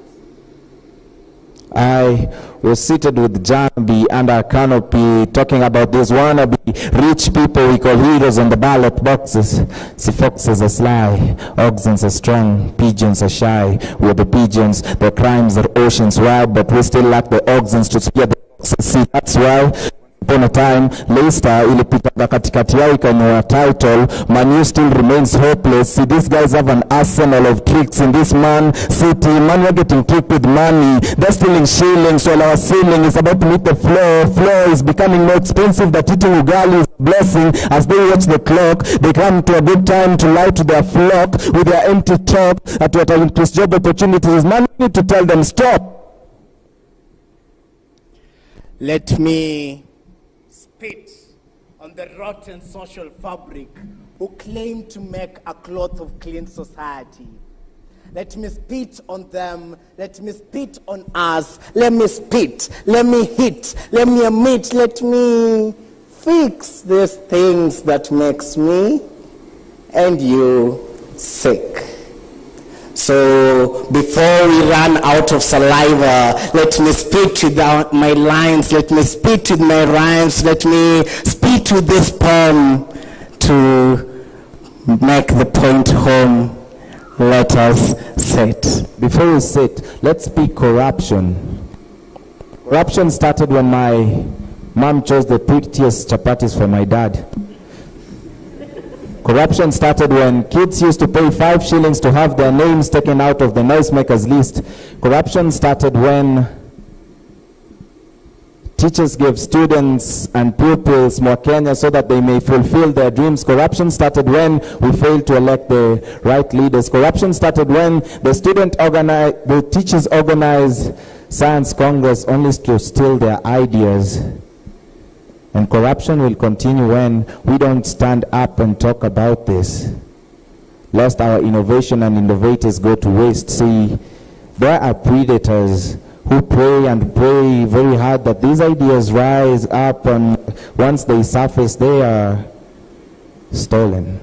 [SPEAKER 9] I was seated with Jambi under a canopy talking about these wannabe rich people we call heroes on the ballot boxes. See, foxes are sly, oxens are strong, pigeons are shy. We're the pigeons, the crimes are oceans wide, but we still lack the oxens to spear the foxes. See, that's why upon a time, Leicester ilipita katikati yao ikanywa title. Man U still remains hopeless. See, these guys have an arsenal of tricks in this Man City. Man, we're getting tricked with money. They're stealing shillings while our ceiling is about to meet the floor. Floor is becoming more expensive. That eating ugali is a blessing. As they watch the clock, they come to a good time to lie to their flock with their empty talk at what are increased job opportunities. Man, we need to tell them stop.
[SPEAKER 10] Let me spit on the rotten social fabric who claim to make a cloth of clean society. Let me spit on them, let me spit on us, let me spit, let me hit, let me admit, let me fix these things that makes me and you sick. So before we run out of saliva, let me spit with my lines, let me spit with my rhymes, let me spit with this poem to make the point home. Let us sit.
[SPEAKER 9] Before we sit, let's speak corruption. Corruption started when my mom chose the prettiest chapatis for my dad. Corruption started when kids used to pay 5 shillings to have their names taken out of the noisemakers list. Corruption started when teachers gave students and pupils more Kenya so that they may fulfill their dreams. Corruption started when we failed to elect the right leaders. Corruption started when the teachers organized science congress only to steal their ideas. And corruption will continue when we don't stand up and talk about this, lest our innovation and innovators go to waste. See, there are predators who pray and pray very hard that these ideas rise up, and once they surface, they are stolen.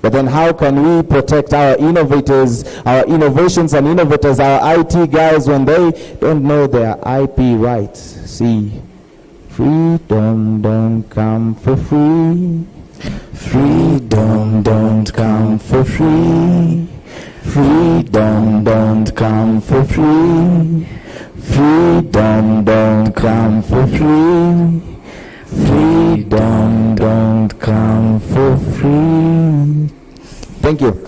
[SPEAKER 9] But then how can we protect our innovators, our innovations and innovators, our IT guys, when they don't know their IP rights? See, freedom don't come for free. Freedom don't come for free. Freedom don't come for free. Freedom don't come for free. Freedom don't come for free. Thank you.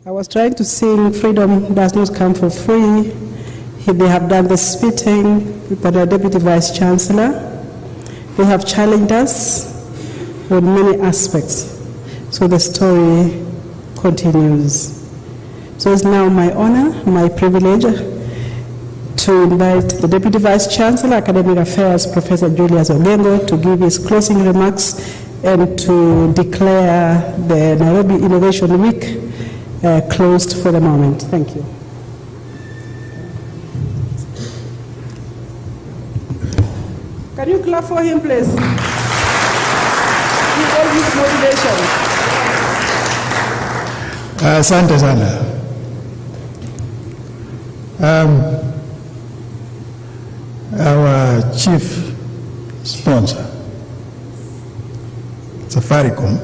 [SPEAKER 2] I was trying to sing freedom does not come for free. They have done the spitting by the Deputy Vice Chancellor. They have challenged us on many aspects. So the story continues. So it's now my honor, my privilege to invite the Deputy Vice Chancellor, Academic Affairs, Professor Julius Ogengo, to give his closing remarks and to declare the Nairobi Innovation Week closed for the moment. Thank you. Can you clap for him, please? He all his motivation.
[SPEAKER 11] Asante sana. Our chief sponsor, Safaricom,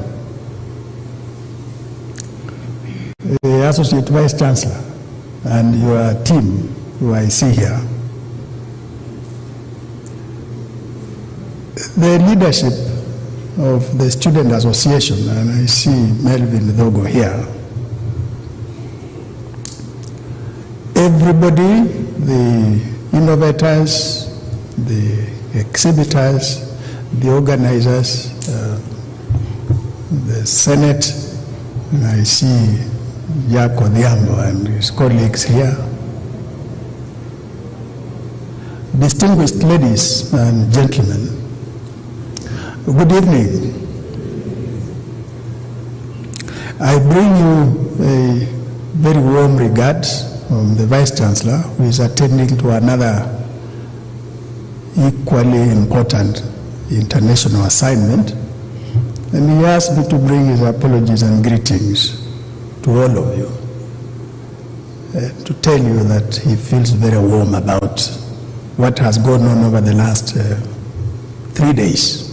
[SPEAKER 11] the Associate Vice Chancellor, and your team who I see here, the leadership of the Student Association, and I see Melvin Dhogo here, everybody, the innovators, the exhibitors, the organizers, the Senate, and I see Jack Odhiambo and his colleagues here, distinguished ladies and gentlemen, good evening. I bring you a very warm regards from the Vice Chancellor, who is attending to another equally important international assignment, and he asked me to bring his apologies and greetings to all of you, to tell you that he feels very warm about what has gone on over the last 3 days.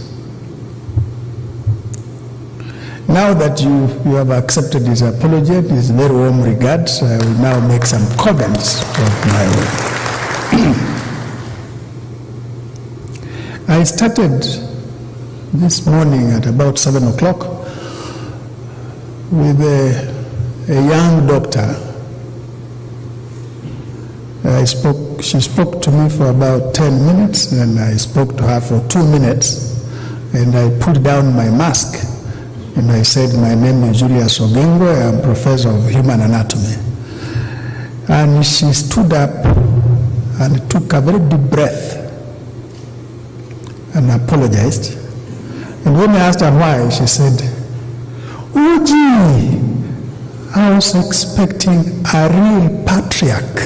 [SPEAKER 11] Now that you have accepted his apology and his very warm regards, I will now make some comments of my own. I started this morning at about 7 o'clock with a young doctor. She spoke to me for about 10 minutes, and I spoke to her for 2 minutes, and I put down my mask. And I said, my name is Julius Ogengo, I am professor of human anatomy. And she stood up and took a very deep breath and apologized. And when I asked her why, she said, oh gee, I was expecting a real patriarch.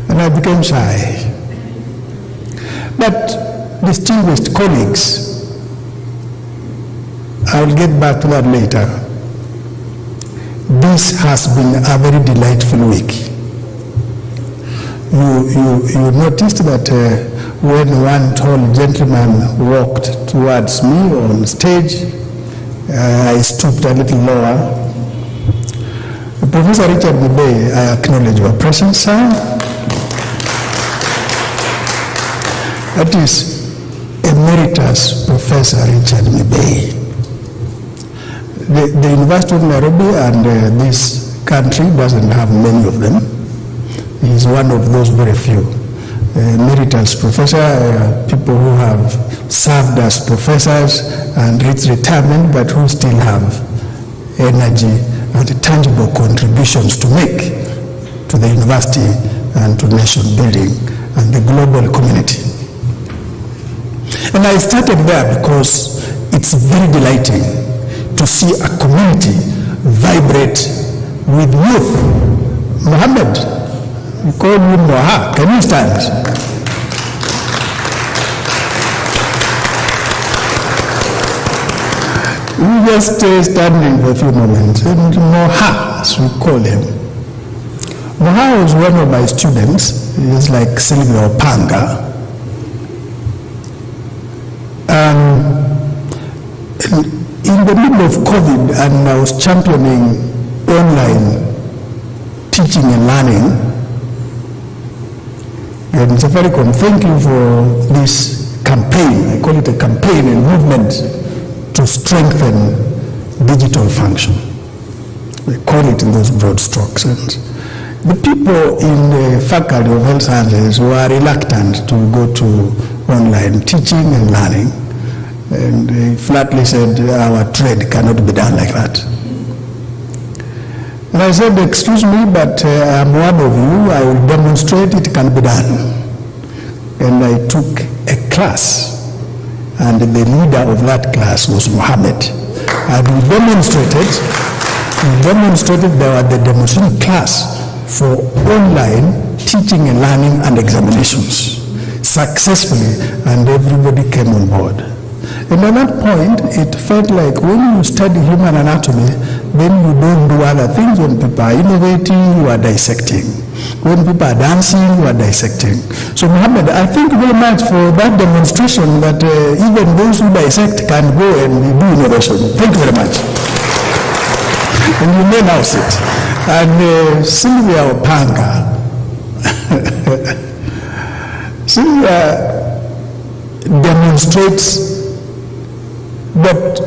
[SPEAKER 11] And I became shy. But distinguished colleagues, I will get back to that later. This has been a very delightful week. You noticed that when one tall gentleman walked towards me on stage, I stooped a little lower. Professor Richard Mibey, I acknowledge your presence, sir. That is Emeritus Professor Richard Mibey. The University of Nairobi and this country doesn't have many of them. He is one of those very few. Emeritus professor, people who have served as professors and reached retirement, but who still have energy and tangible contributions to make to the university and to nation building and the global community. And I started there because it's very delighting to see a community vibrate with youth. Mohammed, we call you Moha. Can you stand? We just stay standing for a few moments. And Moha, as we call him. Moha was one of my students. He is like Sylvia Opanga. In the middle of COVID, and I was championing online teaching and learning. And Safaricom, thank you for this campaign. I call it a campaign and movement to strengthen digital function. We call it in those broad strokes. And the people in the Faculty of Health Sciences were reluctant to go to online teaching and learning. And they flatly said, our trade cannot be done like that. And I said, excuse me, but I'm one of you. I will demonstrate it can be done. And I took a class, and the leader of that class was Mohammed. And we demonstrated the demonstration class for online teaching and learning and examinations successfully, and everybody came on board. And at that point, it felt like when you study human anatomy, then you don't do other things. When people are innovating, you are dissecting. When people are dancing, you are dissecting. So Mohammed, I thank you very much for that demonstration that even those who dissect can go and do innovation. Thank you very much. And you may now sit. And Sylvia Opanga. Sylvia demonstrates but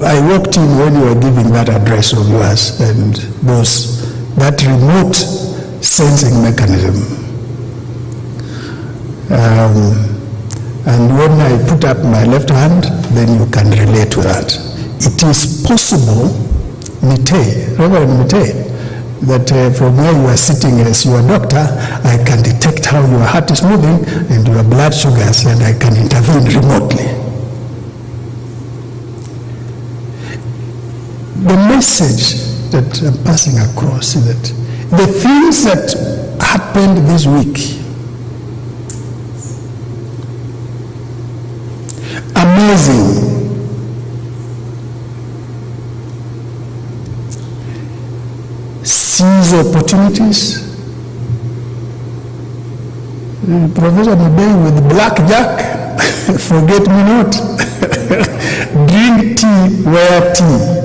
[SPEAKER 11] I walked in when you were giving that address of yours, and that remote sensing mechanism. And when I put up my left hand, then you can relate to that. It is possible, Reverend Mite, that from where you are sitting as your doctor, I can detect how your heart is moving and your blood sugars, and I can intervene remotely. The message that I'm passing across is that the things that happened this week, amazing, seize opportunities. Professor Mubei with blackjack, forget me not. Drink tea, wear tea.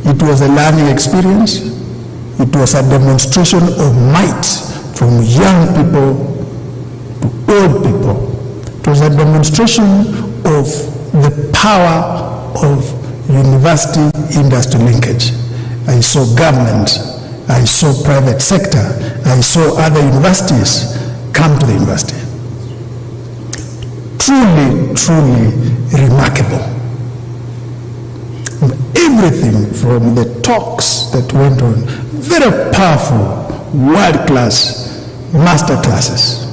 [SPEAKER 11] It was a learning experience. It was a demonstration of might from young people to old people. It was a demonstration of the power of university-industry linkage. I saw government, I saw private sector, I saw other universities come to the university. Truly, truly remarkable. Everything from the talks that went on, very powerful, world-class master classes.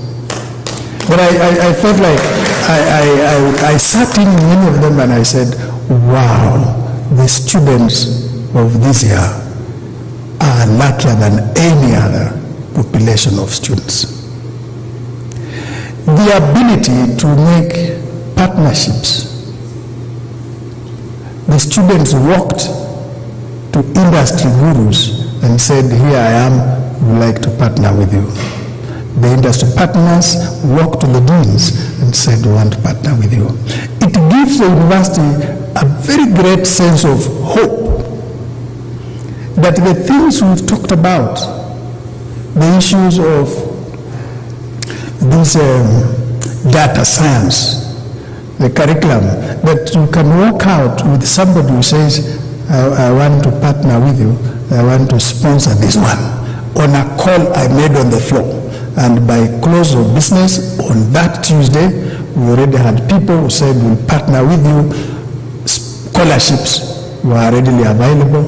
[SPEAKER 11] But I felt like I sat in many of them and I said, wow, the students of this year are luckier than any other population of students. The ability to make partnerships. The students walked to industry gurus and said, here I am, would like to partner with you. The industry partners walked to the deans and said, we want to partner with you. It gives the university a very great sense of hope that the things we've talked about, the issues of this data science, the curriculum, that you can walk out with somebody who says, I want to partner with you, I want to sponsor this one, on a call I made on the floor. And by close of business on that Tuesday, we already had people who said, we'll partner with you. Scholarships were readily available,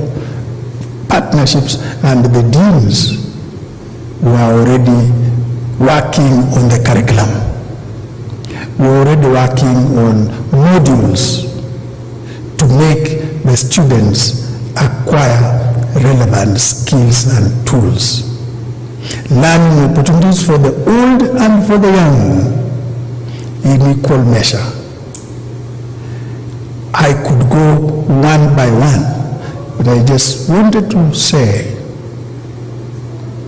[SPEAKER 11] partnerships, and the deans were already working on the curriculum. We're already working on modules to make the students acquire relevant skills and tools. Learning opportunities for the old and for the young in equal measure. I could go one by one, but I just wanted to say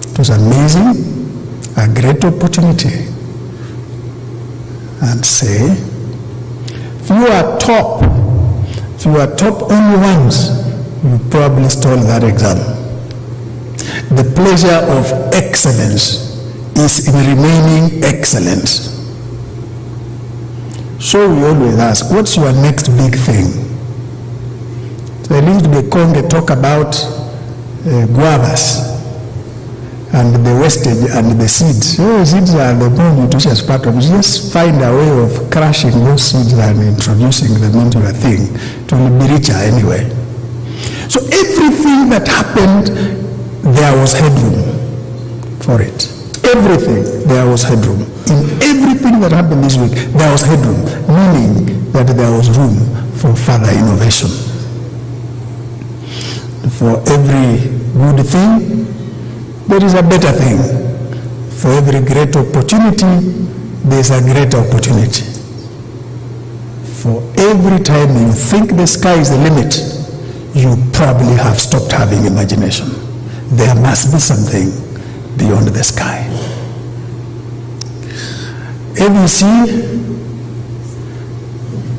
[SPEAKER 11] it was amazing, a great opportunity. And say, if you are top only once, you probably stole that exam. The pleasure of excellence is in remaining excellent. So we always ask, what's your next big thing? So I used to be called to talk about guavas. and the wastage and the seeds. Seeds are the more nutritious part of it. Just find a way of crushing those seeds and introducing them into a thing. It will be richer anyway. So everything that happened, there was headroom for it. Everything, there was headroom. In everything that happened this week, there was headroom, meaning that there was room for further innovation. For every good thing, there is a better thing. For every great opportunity, there is a great opportunity. For every time you think the sky is the limit, you probably have stopped having imagination. There must be something beyond the sky. ABC,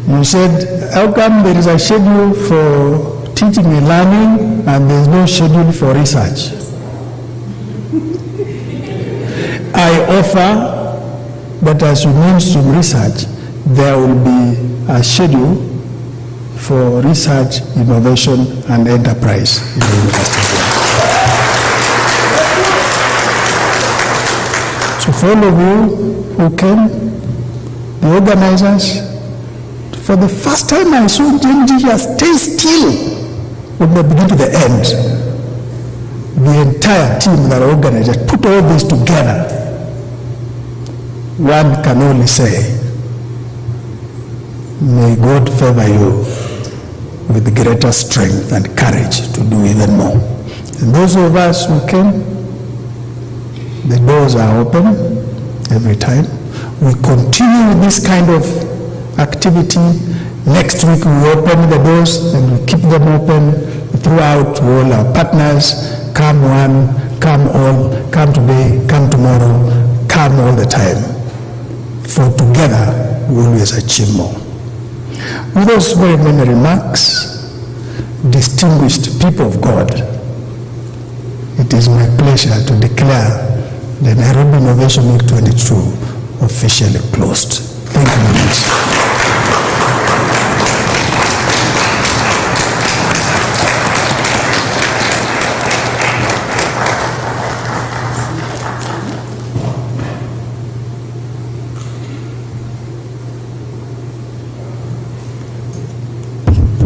[SPEAKER 11] you said, how come there is a schedule for teaching and learning and there is no schedule for research? I offer that as you mainstream research, there will be a schedule for research, innovation, and enterprise in the university. So for all of you who came, the organizers, for the first time I saw Genji stay still from the beginning to the end. The entire team that organized put all this together. One can only say, may God favor you with greater strength and courage to do even more. And those of us who came, the doors are open every time. We continue with this kind of activity. Next week we open the doors and we keep them open throughout to all our partners. Come one, come all, come today, come tomorrow, come all the time. For together we always achieve more. With those very many remarks, distinguished people of God, it is my pleasure to declare the Nairobi Innovation Week 22 officially closed. Thank you very much.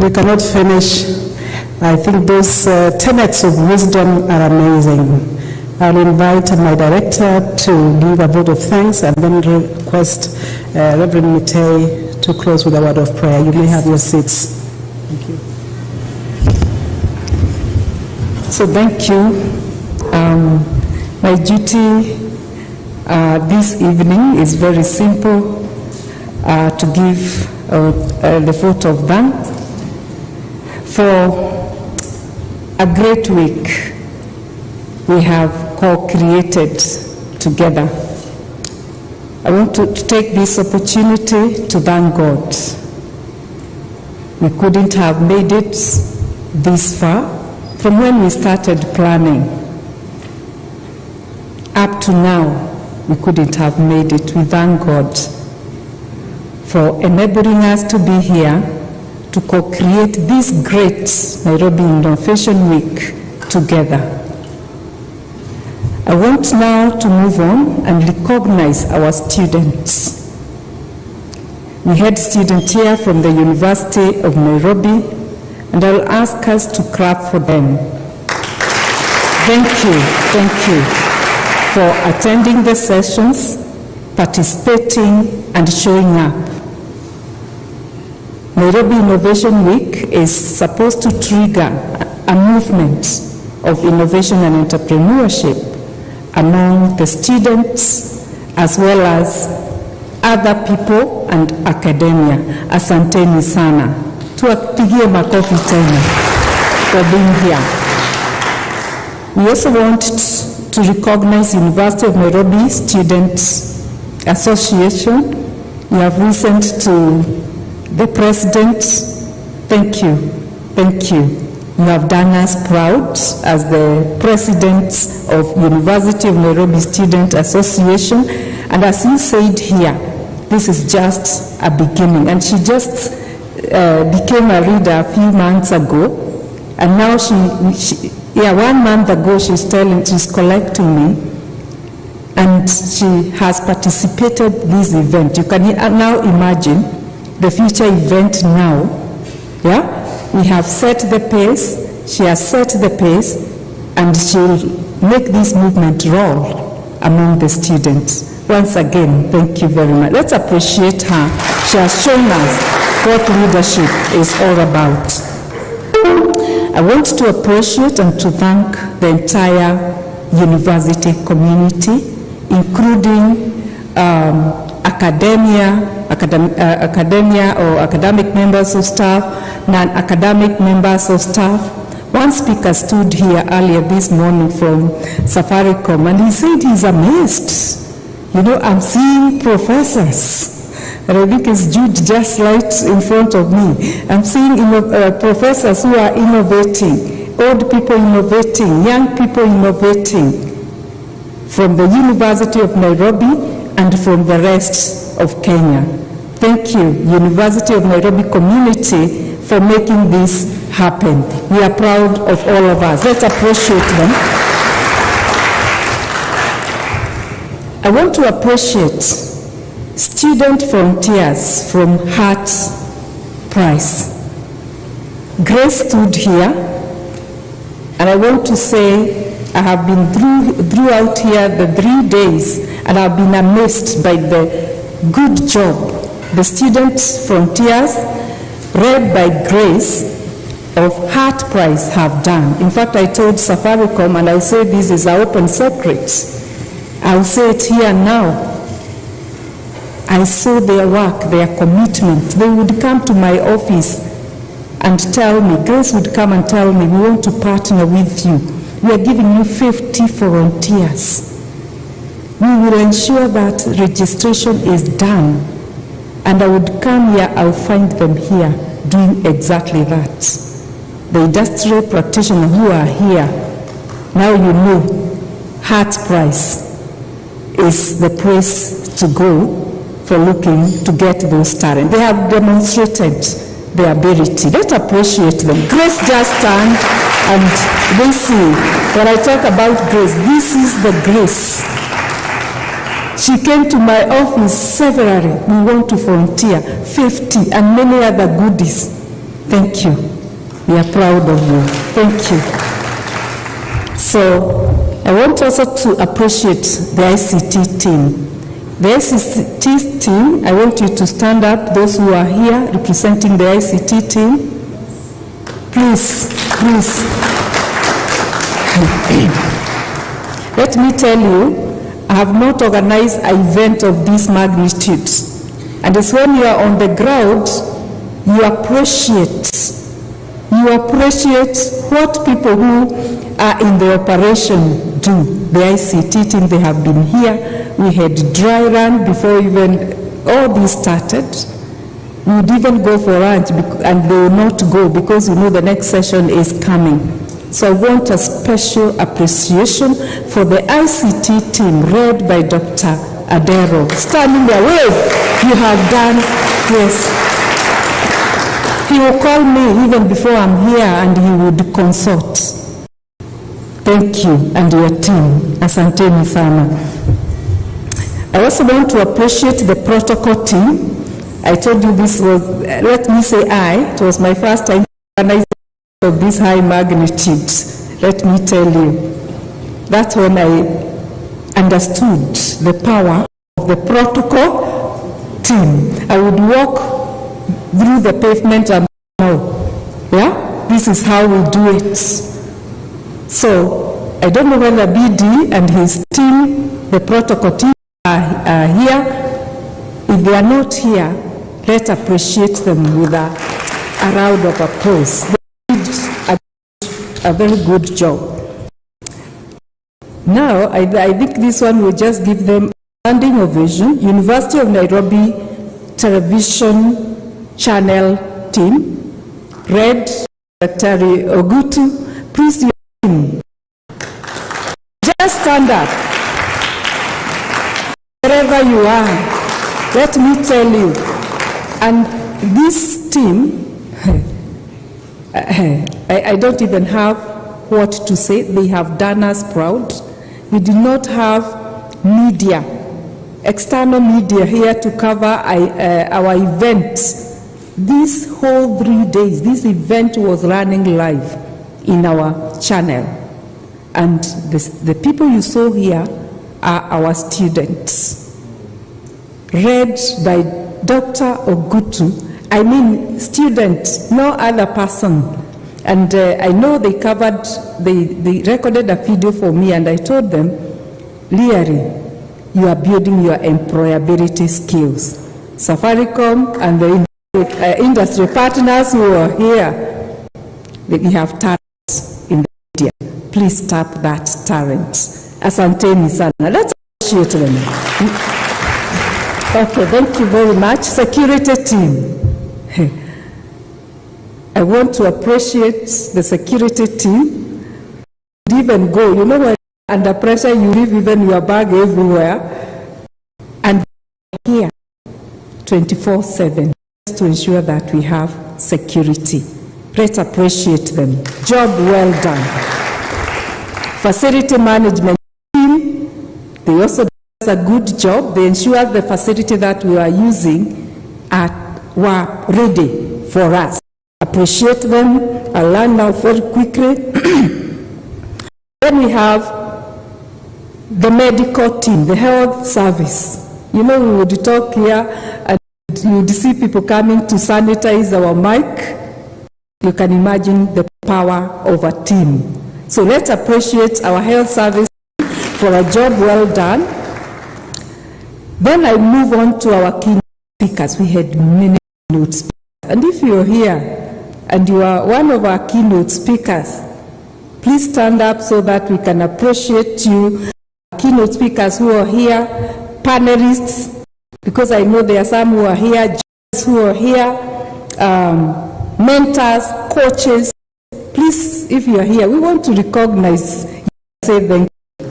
[SPEAKER 2] We cannot finish. I think those tenets of wisdom are amazing. I'll invite my director to give a vote of thanks and then request Reverend Mitei to close with a word of prayer. You may have your seats. Thank you.
[SPEAKER 3] So thank you. My duty this evening is very simple, to give the vote of thanks for a great week we have co-created together. I want to take this opportunity to thank God. We couldn't have made it this far from when we started planning. Up to now, we couldn't have made it. We thank God for enabling us to be here to co-create this great Nairobi Innovation Week together. I want now to move on and recognize our students. We had students here from the University of Nairobi, and I'll ask us to clap for them. Thank you for attending the sessions, participating, and showing up. Nairobi Innovation Week is supposed to trigger a movement of innovation and entrepreneurship among the students as well as other people and academia. Asanteni sana. Tuwapigie makofi tena for being here. We also want to recognize University of Nairobi Students Association. We have listened to the President. Thank you. You have done us proud as the President of University of Nairobi Student Association. And as you said here, this is just a beginning. And she just became a reader a few months ago. And now 1 month ago, she's collecting me
[SPEAKER 12] and she has participated in this event. You can now imagine the future event now. Yeah, we have set the pace, she has set the pace, and she'll make this movement roll among the students. Once again, thank you very much. Let's appreciate her. She has shown us what leadership is all about. I want to appreciate and to thank the entire university community, including academia or academic members of staff, non-academic members of staff. One speaker stood here earlier this morning from Safaricom, and he said he's amazed. You know, I'm seeing professors, and I think it's Jude just right in front of me. I'm seeing professors who are innovating, old people innovating, young people innovating, from the University of Nairobi and from the rest of Kenya. Thank you, University of Nairobi community, for making this happen. We are proud of all of us. Let's appreciate them. I want to appreciate Student Frontiers from Hearts Prize. Grace stood here, and I want to say I have been throughout here the 3 days, and I've been amazed by the good job the Student Frontiers, led by Grace, of Heart Prize have done. In fact, I told Safaricom, and I'll say this is an open secret, I'll say it here now. I saw their work, their commitment. They would come to my office and tell me, Grace would come and tell me, we want to partner with you. We are giving you 50 volunteers. We will ensure that registration is done. And I would come here, I'll find them here doing exactly that. The industrial practitioners who are here, now you know, Heart Prize is the place to go for looking to get those talent. They have demonstrated their ability. Let's appreciate them. Grace just stand and they see. When I talk about Grace, this is the Grace. She came to my office severally. We want to volunteer 50 and many other goodies. Thank you. We are proud of you. Thank you. So I want also to appreciate the ICT team. The ICT team, I want you to stand up, those who are here representing the ICT team. Please, please. Let me tell you, I have not organized an event of this magnitude. And it's when you are on the ground, you appreciate what people who are in the operation do. The ICT team, they have been here. We had dry run before even all this started. We would even go for lunch and they will not go because you know the next session is coming. So I want a special appreciation for the ICT team led by Dr. Adero. Standing there, wave, you have done, yes. He will call me even before I'm here and he would consult. Thank you and your team. Asanteni sana. I also want to appreciate the protocol team. I told you this was, let me say it was my first time organizing of this high magnitude. Let me tell you, that's when I understood the power of the protocol team. I would walk through the pavement and yeah, this is how we do it. So I don't know whether BD and his team, the protocol team, are here. If they are not here, let's appreciate them with a round of applause. They did a very good job. Now, I think this one will just give them a standing ovation. University of Nairobi Television Channel team, Red Secretary Ogutu, please your team. Just stand up. Wherever you are, let me tell you. And this team, I don't even have what to say. They have done us proud. We did not have media, external media here to cover our event. This whole 3 days, this event was running live in our channel. And the people you saw here are our students, read by Dr. Ogutu. I mean student, no other person. And I know they recorded a video for me, and I told them, Liari, you are building your employability skills. Safaricom and the industry partners who are here, we have talent in the media. Please tap that talent. Asanteni sana. Let's appreciate them. Okay, thank you very much. Security team. I want to appreciate the security team. Even go, you know, when under pressure you leave even your bag everywhere. And here, 24/7, to ensure that we have security. Let's appreciate them. Job well done. Facility management team, they also do a good job. They ensure the facility that we are using were ready for us. Appreciate them. I'll learn now very quickly. Then we have the medical team, the health service. You know, we would talk here and you would see people coming to sanitize our mic. You can imagine the power of a team. So let's appreciate our health service for a job well done. Then I move on to our keynote speakers. We had many keynote speakers. And if you're here and you are one of our keynote speakers, please stand up so that we can appreciate you. Keynote speakers who are here, panelists, because I know there are some who are here, judges who are here, mentors, coaches. Please, if you are here, we want to recognize you. Say thank you.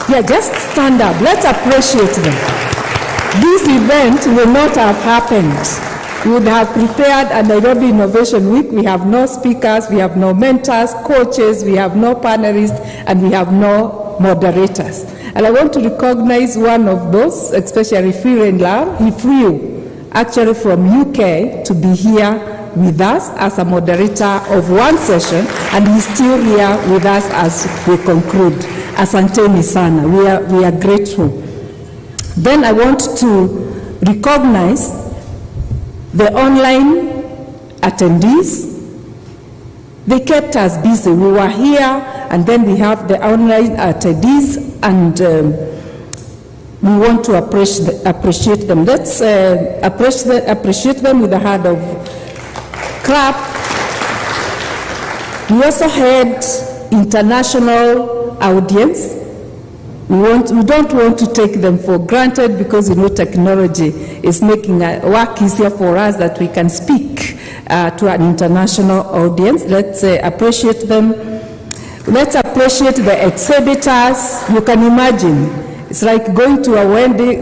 [SPEAKER 12] Yeah, just stand up. Let's appreciate them. This event will not have happened. We would have prepared a Nairobi Innovation Week. We have no speakers, we have no mentors, coaches, we have no panelists, and we have no moderators. And I want to recognize one of those, especially Firen Lam. He flew actually from UK to be here with us as a moderator of one session, and he's still here with us as we conclude. Asanteni sana. We are grateful. Then I want to recognize the online attendees. They kept us busy. We were here, and then we have the online attendees, and we want to appreciate them. Let's appreciate them with a hand of clap. We also had international audience. We don't want to take them for granted because, you know, technology is making work easier for us that we can speak to an international audience. Let's appreciate them. Let's appreciate the exhibitors. You can imagine, it's like going to a wedding,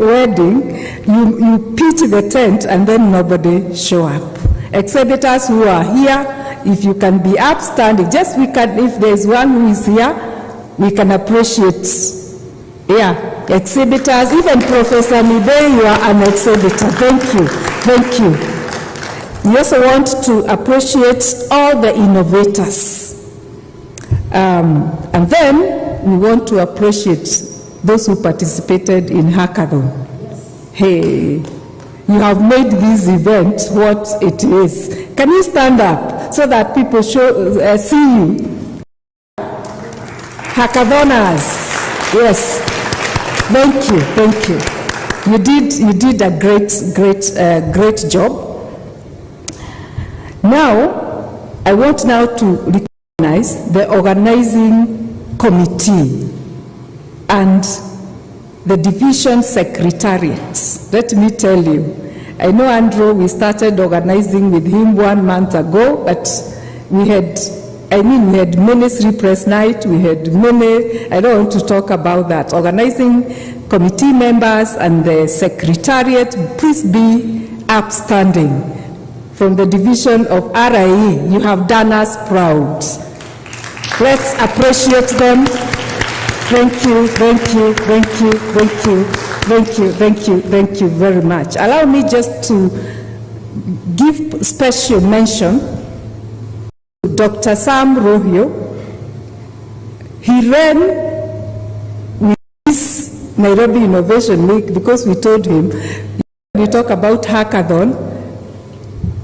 [SPEAKER 12] you pitch the tent and then nobody show up. Exhibitors who are here, if you can be upstanding, if there's one who is here, we can appreciate. Yeah, exhibitors, even Professor Mibe, you are an exhibitor. Thank you, thank you. We also want to appreciate all the innovators. And then we want to appreciate those who participated in Hackathon. Hey, you have made this event what it is. Can you stand up so that people see you? Hackathoners, yes. Thank you, thank you. You did a great job. Now, I want now to recognize the organizing committee and the division secretariat. Let me tell you, I know Andrew, we started organizing with him 1 month ago, but we had ministry press night, we had many, I don't want to talk about that. Organizing committee members and the secretariat, please be upstanding. From the division of RIE, you have done us proud. Let's appreciate them. Thank you, thank you, thank you, thank you, thank you, thank you, thank you very much. Allow me just to give special mention to Dr. Sam Rohio. He ran with this Nairobi Innovation Week because we told him, when you talk about hackathon,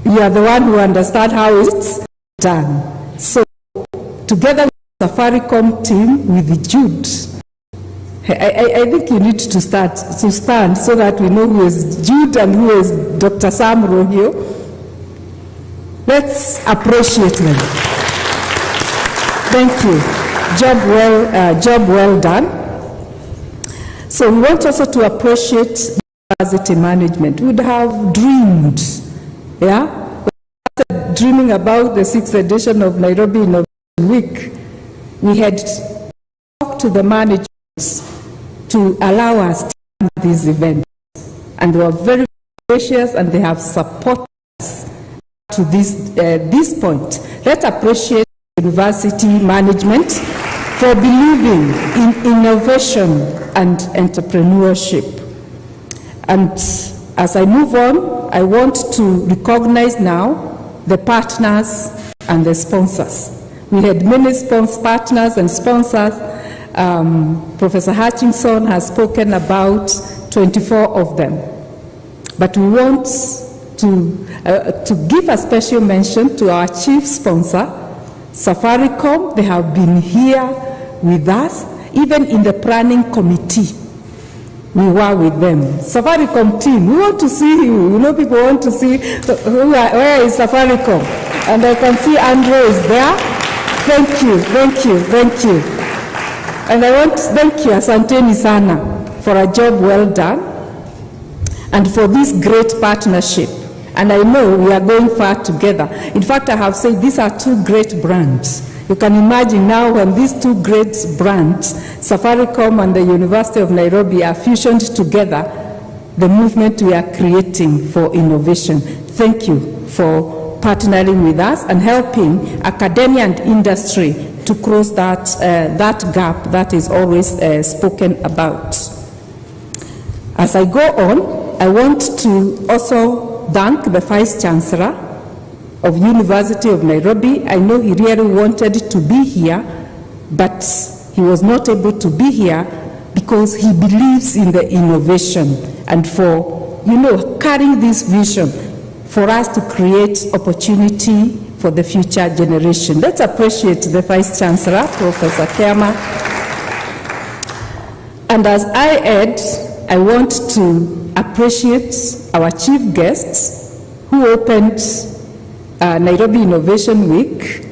[SPEAKER 12] you are the one who understands how it's done. So together with the Safaricom team, with Jude, I think you need to stand so that we know who is Jude and who is Dr. Sam Rohio. Let's appreciate them. Thank you. Job well done. So we want also to appreciate university management. We would have dreamed, dreaming about the 6th edition of Nairobi Innovation Week. We had talked to the management to allow us to run these events. And they were very gracious and they have supported us to this point. Let's appreciate university management for believing in innovation and entrepreneurship. And as I move on, I want to recognize now the partners and the sponsors. We had many partners and sponsors. Professor Hutchinson has spoken about 24 of them. But we want to give a special mention to our chief sponsor, Safaricom. They have been here with us, even in the planning committee. We were with them. Safaricom team, we want to see you. You know, people want to see where is Safaricom. And I can see Andrew is there. Thank you, thank you, thank you. And I want to thank you, Asanteni Sana, for a job well done and for this great partnership. And I know we are going far together. In fact, I have said these are two great brands. You can imagine now when these two great brands, Safaricom and the University of Nairobi, are fusioned together, the movement we are creating for innovation. Thank you for partnering with us and helping academia and industry to cross that gap that is always spoken about. As I go on, I want to also thank the Vice Chancellor of University of Nairobi. I know he really wanted to be here, but he was not able to be here because he believes in the innovation and for, carrying this vision for us to create opportunity for the future generation. Let's appreciate the Vice Chancellor, Professor Kema. And as I add, I want to appreciate our chief guests who opened Nairobi Innovation Week,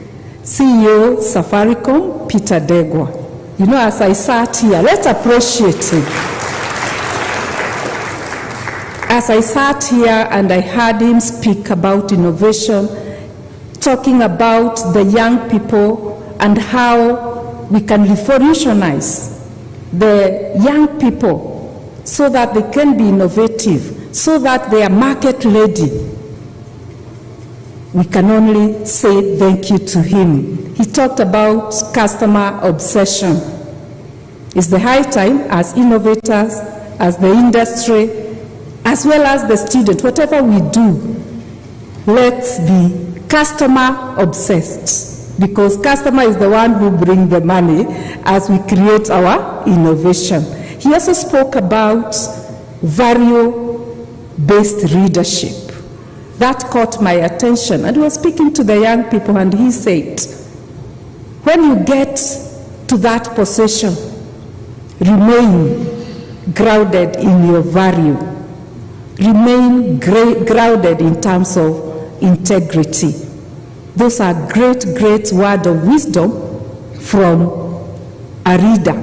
[SPEAKER 12] CEO Safaricom, Peter Degwa. As I sat here, let's appreciate him. As I sat here and I heard him speak about innovation, talking about the young people and how we can revolutionize the young people so that they can be innovative, so that they are market ready, we can only say thank you to him. He talked about customer obsession. It's the high time as innovators, as the industry, as well as the student, whatever we do, let's be customer obsessed, because customer is the one who brings the money as we create our innovation. He also spoke about value-based leadership. That caught my attention. And he was speaking to the young people and he said, when you get to that position, remain grounded in your value. Remain grounded in terms of integrity. Those are great, great words of wisdom from a leader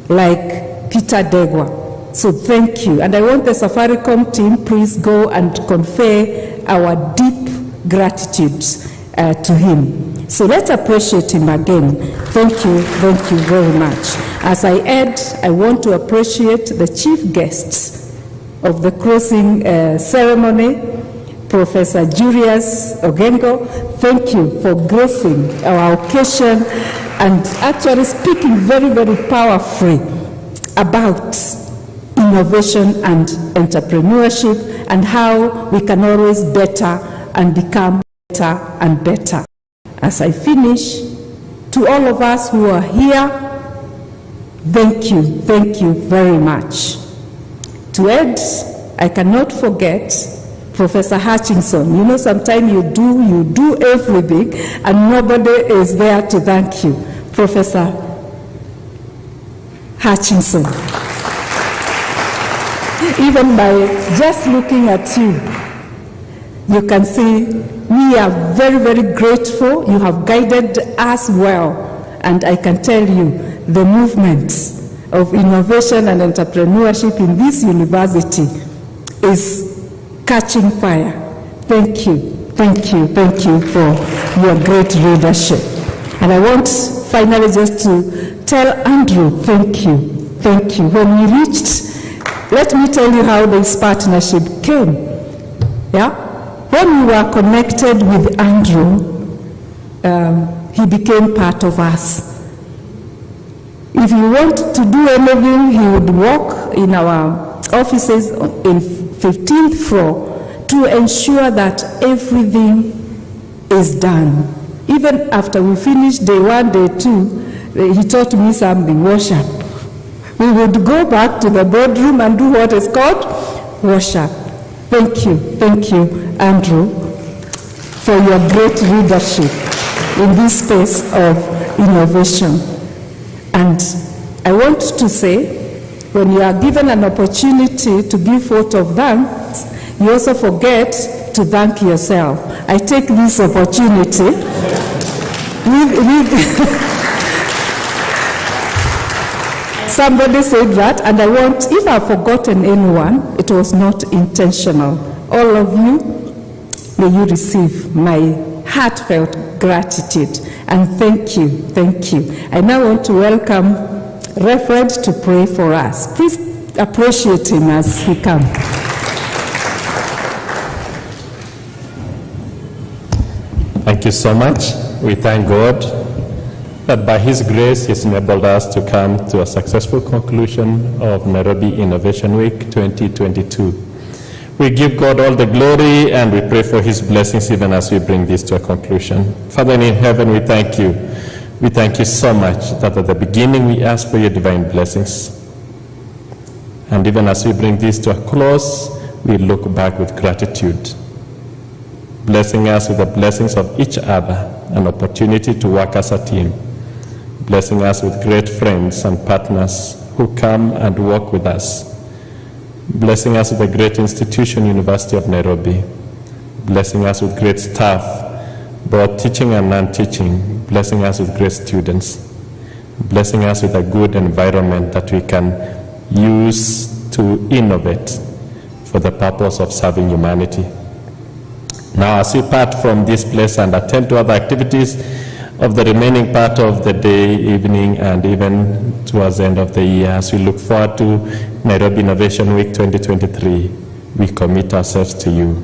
[SPEAKER 12] like Peter Degwa. So thank you. And I want the Safaricom team, please go and convey our deep gratitude to him. So let's appreciate him again. Thank you very much. As I add, I want to appreciate the chief guests of the closing ceremony, Professor Julius Ogengo. Thank you for gracing our occasion and actually speaking very, very powerfully about innovation and entrepreneurship and how we can always better and become better and better. As I finish, to all of us who are here, thank you very much. To Ed, I cannot forget Professor Hutchinson. You know, sometimes you do everything and nobody is there to thank you. Professor Hutchinson. Even by just looking at you, you can see we are very, very grateful. You have guided us well. And I can tell you, the movement of innovation and entrepreneurship in this university is catching fire. Thank you for your great leadership. And I want finally just to tell Andrew, thank you. When we reached, let me tell you how this partnership came. Yeah? When we were connected with Andrew, he became part of us. If you want to do anything, he would walk in our offices in 15th floor to ensure that everything is done. Even after we finished day 1, day 2, he taught me something, worship. We would go back to the boardroom and do what is called worship. Thank you, Andrew, for your great leadership in this space of innovation. And I want to say, when you are given an opportunity to give vote of thanks, you also forget to thank yourself. I take this opportunity. Somebody said that, and I want, if I've forgotten anyone, it was not intentional. All of you, may you receive my heartfelt gratitude, and thank you. I now want to welcome Reverend to pray for us. Please appreciate him as he comes.
[SPEAKER 4] Thank you so much. We thank God that by His grace, He's enabled us to come to a successful conclusion of Nairobi Innovation Week 2022. We give God all the glory and we pray for His blessings even as we bring this to a conclusion. Father in heaven, we thank you. We thank you so much that at the beginning we ask for your divine blessings. And even as we bring this to a close, we look back with gratitude, blessing us with the blessings of each other, an opportunity to work as a team, blessing us with great friends and partners who come and work with us, blessing us with a great institution, University of Nairobi, blessing us with great staff, both teaching and non-teaching, blessing us with great students, blessing us with a good environment that we can use to innovate for the purpose of serving humanity. Now, as we part from this place and attend to other activities of the remaining part of the day, evening, and even towards the end of the year, as we look forward to Nairobi Innovation Week 2023, we commit ourselves to you.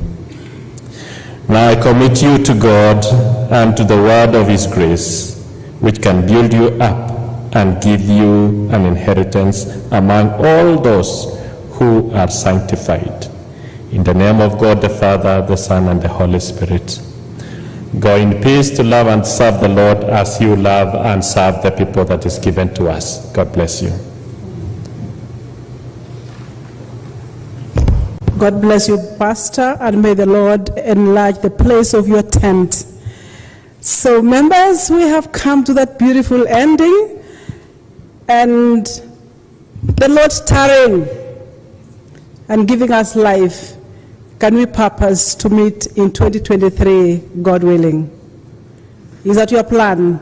[SPEAKER 4] Now I commit you to God and to the word of His grace, which can build you up and give you an inheritance among all those who are sanctified. In the name of God the Father, the Son, and the Holy Spirit. Go in peace to love and serve the Lord as you love and serve the people that is given to us. God bless you.
[SPEAKER 2] God bless you, Pastor, and may the Lord enlarge the place of your tent. So, members, we have come to that beautiful ending, and the Lord tarrying and giving us life. Can we purpose to meet in 2023, God willing? Is that your plan?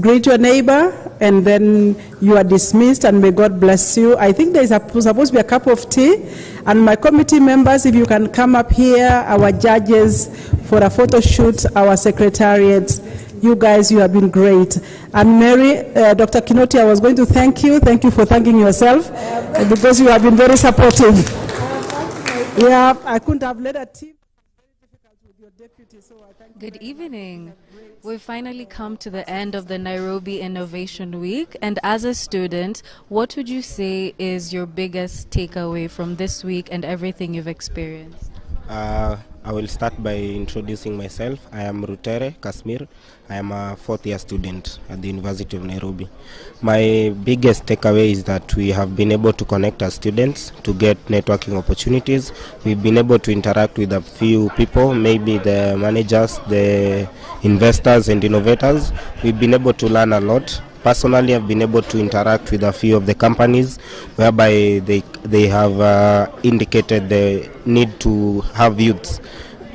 [SPEAKER 2] Greet your neighbor, and then you are dismissed, and may God bless you. I think there is supposed to be a cup of tea, and my committee members, if you can come up here, our judges for a photo shoot, our secretariat, you guys, you have been great. And Mary, Dr. Kinoti, I was going to thank you. Thank you for thanking yourself, because you have been very supportive. Yeah, I couldn't have led a team. Very difficult with your
[SPEAKER 13] Good evening. We've finally come to the end of the Nairobi Innovation Week, and as a student, what would you say is your biggest takeaway from this week and everything you've experienced?
[SPEAKER 14] I will start by introducing myself. I am Rutere Kasmir. I am a fourth-year student at the University of Nairobi. My biggest takeaway is that we have been able to connect as students to get networking opportunities. We've been able to interact with a few people, maybe the managers, the investors and innovators. We've been able to learn a lot. Personally, I've been able to interact with a few of the companies whereby they have indicated the need to have youths,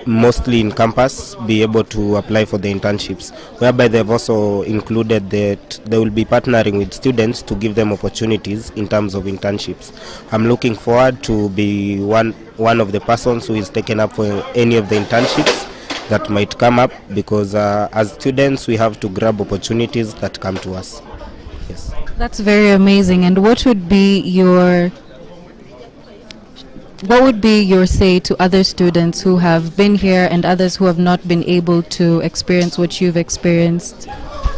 [SPEAKER 14] mostly in campus, be able to apply for the internships, whereby they've also included that they will be partnering with students to give them opportunities in terms of internships. I'm looking forward to be one of the persons who is taken up for any of the internships that might come up, because as students we have to grab opportunities that come to us. Yes.
[SPEAKER 13] That's very amazing. And what would be your say to other students who have been here and others who have not been able to experience what you've experienced?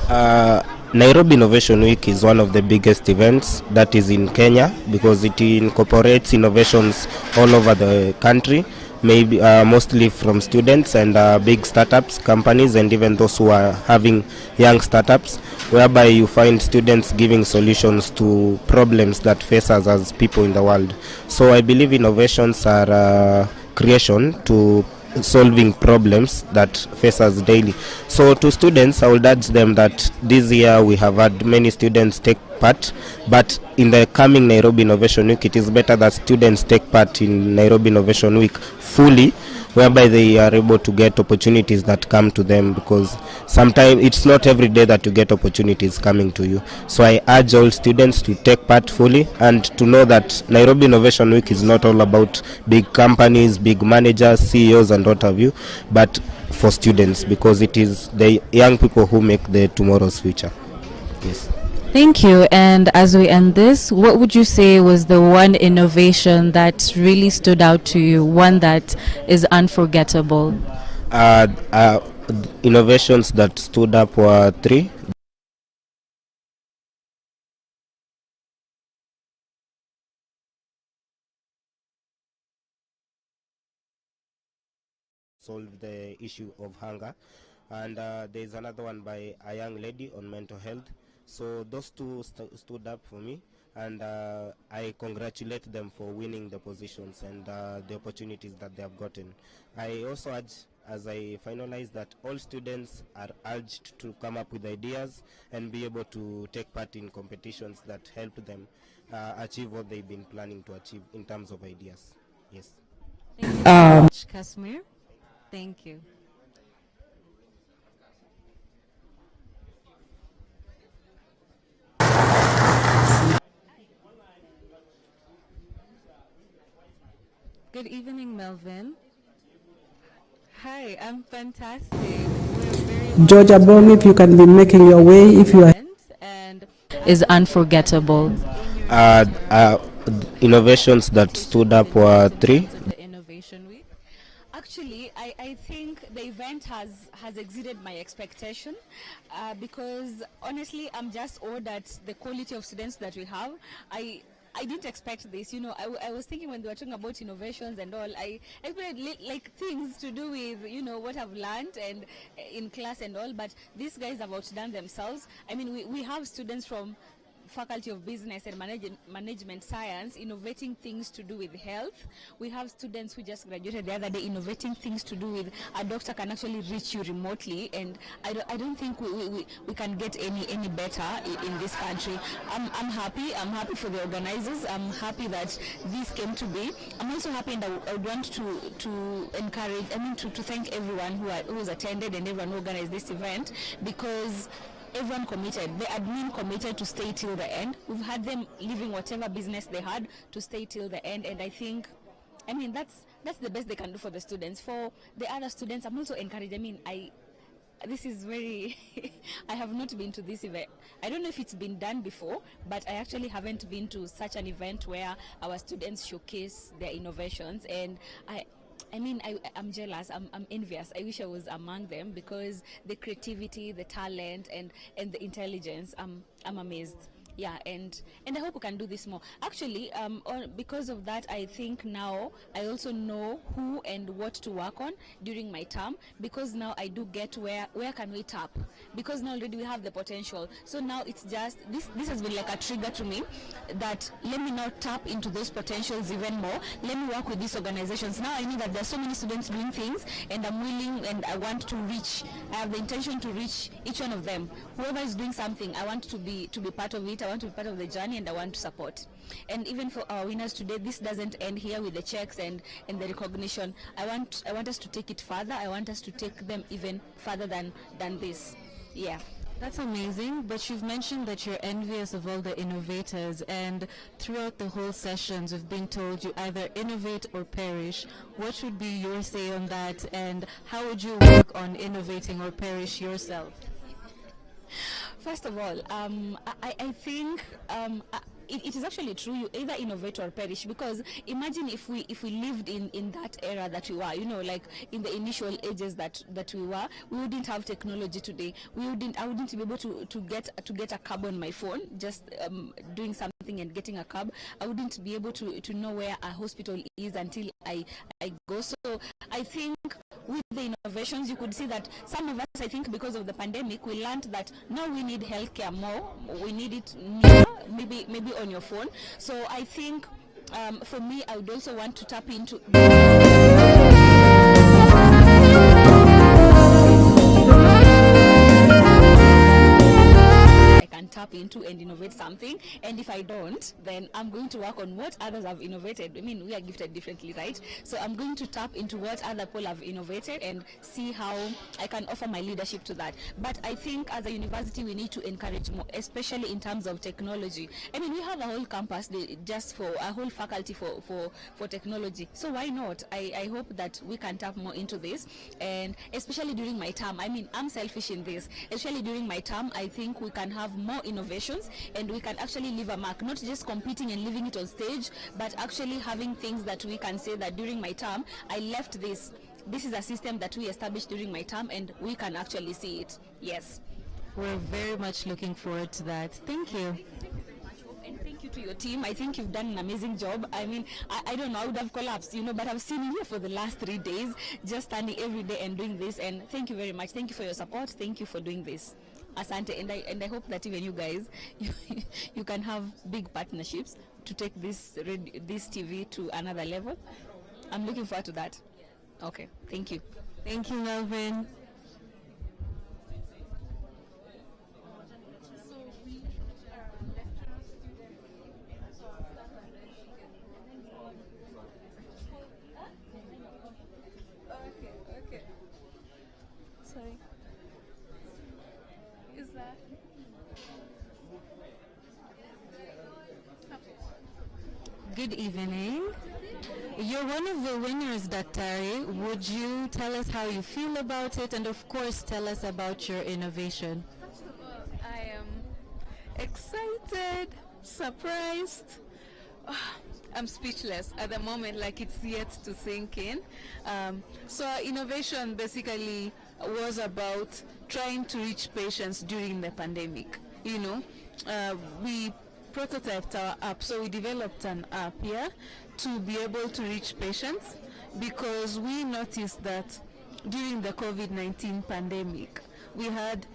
[SPEAKER 14] Nairobi Innovation Week is one of the biggest events that is in Kenya, because it incorporates innovations all over the country, maybe mostly from students and big startups, companies, and even those who are having young startups, whereby you find students giving solutions to problems that face us as people in the world. So I believe innovations are creation to solving problems that face us daily. So to students, I would urge them that this year we have had many students take part, but in the coming Nairobi Innovation Week, it is better that students take part in Nairobi Innovation Week fully, whereby they are able to get opportunities that come to them, because sometimes it's not every day that you get opportunities coming to you. So I urge all students to take part fully and to know that Nairobi Innovation Week is not all about big companies, big managers, CEOs and what have you, but for students, because it is the young people who make the tomorrow's future. Yes.
[SPEAKER 13] Thank you. And as we end this, what would you say was the one innovation that really stood out to you, one that is unforgettable?
[SPEAKER 14] Innovations that stood up were three. Solve the issue of hunger, and there's another one by a young lady on mental health. So those two stood up for me, and I congratulate them for winning the positions and the opportunities that they have gotten. I also urge, as I finalize, that all students are urged to come up with ideas and be able to take part in competitions that help them achieve what they've been planning to achieve in terms of ideas. Yes.
[SPEAKER 13] Thank you so much, Kasmir. Thank you. Good evening, Melvin. Hi, I'm fantastic.
[SPEAKER 2] Georgia Bong, if you can be making your way, if you are.
[SPEAKER 13] And is unforgettable.
[SPEAKER 14] Innovations that stood up were three.
[SPEAKER 13] The Innovation Week.
[SPEAKER 15] Actually, I think the event has exceeded my expectation because honestly, I'm just awed at the quality of students that we have. I didn't expect this, you know. I was thinking when they were talking about innovations and all, I expected like things to do with, you know, what I've learned and in class and all, but these guys have outdone themselves. I mean, we have students from Faculty of Business and Management Science innovating things to do with health. We have students who just graduated the other day innovating things to do with a doctor can actually reach you remotely, and I don't think we can get any better in this country. I'm happy for the organizers. I'm happy that this came to be. I'm also happy, and I would want to encourage, to thank everyone who's attended and everyone who organized this event, because everyone committed. The admin committed to stay till the end. We've had them leaving whatever business they had to stay till the end, and I think, that's the best they can do for the students. For the other students, I'm also encouraged. This is very I have not been to this event. I don't know if it's been done before, but I actually haven't been to such an event where our students showcase their innovations, and I mean, I'm jealous. I'm envious. I wish I was among them because the creativity, the talent, and the intelligence. I'm amazed. Yeah, and I hope we can do this more. Actually, because of that, I think now I also know who and what to work on during my term, because now I do get where can we tap, because now already we have the potential. So now it's just this has been like a trigger to me that let me now tap into those potentials even more. Let me work with these organizations. Now I know that there's so many students doing things, and I'm willing and I want to reach. I have the intention to reach each one of them. Whoever is doing something, I want to be part of it. I want to be part of the journey, and I want to support. And even for our winners today, this doesn't end here with the checks and the recognition. I want us to take it further. I want us to take them even further than this. Yeah.
[SPEAKER 13] That's amazing, but you've mentioned that you're envious of all the innovators, and throughout the whole sessions we've been told you either innovate or perish. What would be your say on that, and how would you work on innovating or perish yourself?
[SPEAKER 15] First of all, I think it is actually true. You either innovate or perish, because imagine if we lived in that era that we were, like in the initial ages that we were, we wouldn't have technology today. I wouldn't be able to get a cab on my phone, just doing something and getting a cab. I wouldn't be able to know where a hospital is until I go. So I think with the innovations, you could see that some of us, I think because of the pandemic, we learned that now we need healthcare more. We need it near, maybe on your phone. So I think for me, I would also want to tap into tap into and innovate something. And if I don't, then I'm going to work on what others have innovated. I mean, we are gifted differently, right? So I'm going to tap into what other people have innovated and see how I can offer my leadership to that. But I think as a university, we need to encourage more, especially in terms of technology. I mean, we have a whole campus just for a whole faculty for technology. So why not? I hope that we can tap more into this, and especially during my term. I mean, I'm selfish in this. Especially during my term, I think we can have more innovations, and we can actually leave a mark, not just competing and leaving it on stage, but actually having things that we can say that during my term I left this is a system that we established during my term, and we can actually see it. Yes,
[SPEAKER 13] we're very much looking forward to that. Thank you.
[SPEAKER 15] And thank you to your team. I think you've done an amazing job. I mean, I don't know, I would have collapsed, but I've seen you here for the last 3 days, just standing every day and doing this. And thank you very much. Thank you for your support. Thank you for doing this. Asante. And I hope that even you guys, you can have big partnerships to take this TV to another level. I'm looking forward to that. Okay. Thank you.
[SPEAKER 13] Thank you, Melvin. Good evening. You're one of the winners, Daktari. Would you tell us how you feel about it, and of course tell us about your innovation?
[SPEAKER 16] First of all, I am excited, surprised. I'm speechless at the moment, like it's yet to sink in. So our innovation basically was about trying to reach patients during the pandemic. We prototyped our app, so we developed an app here to be able to reach patients, because we noticed that during the COVID-19 pandemic, we had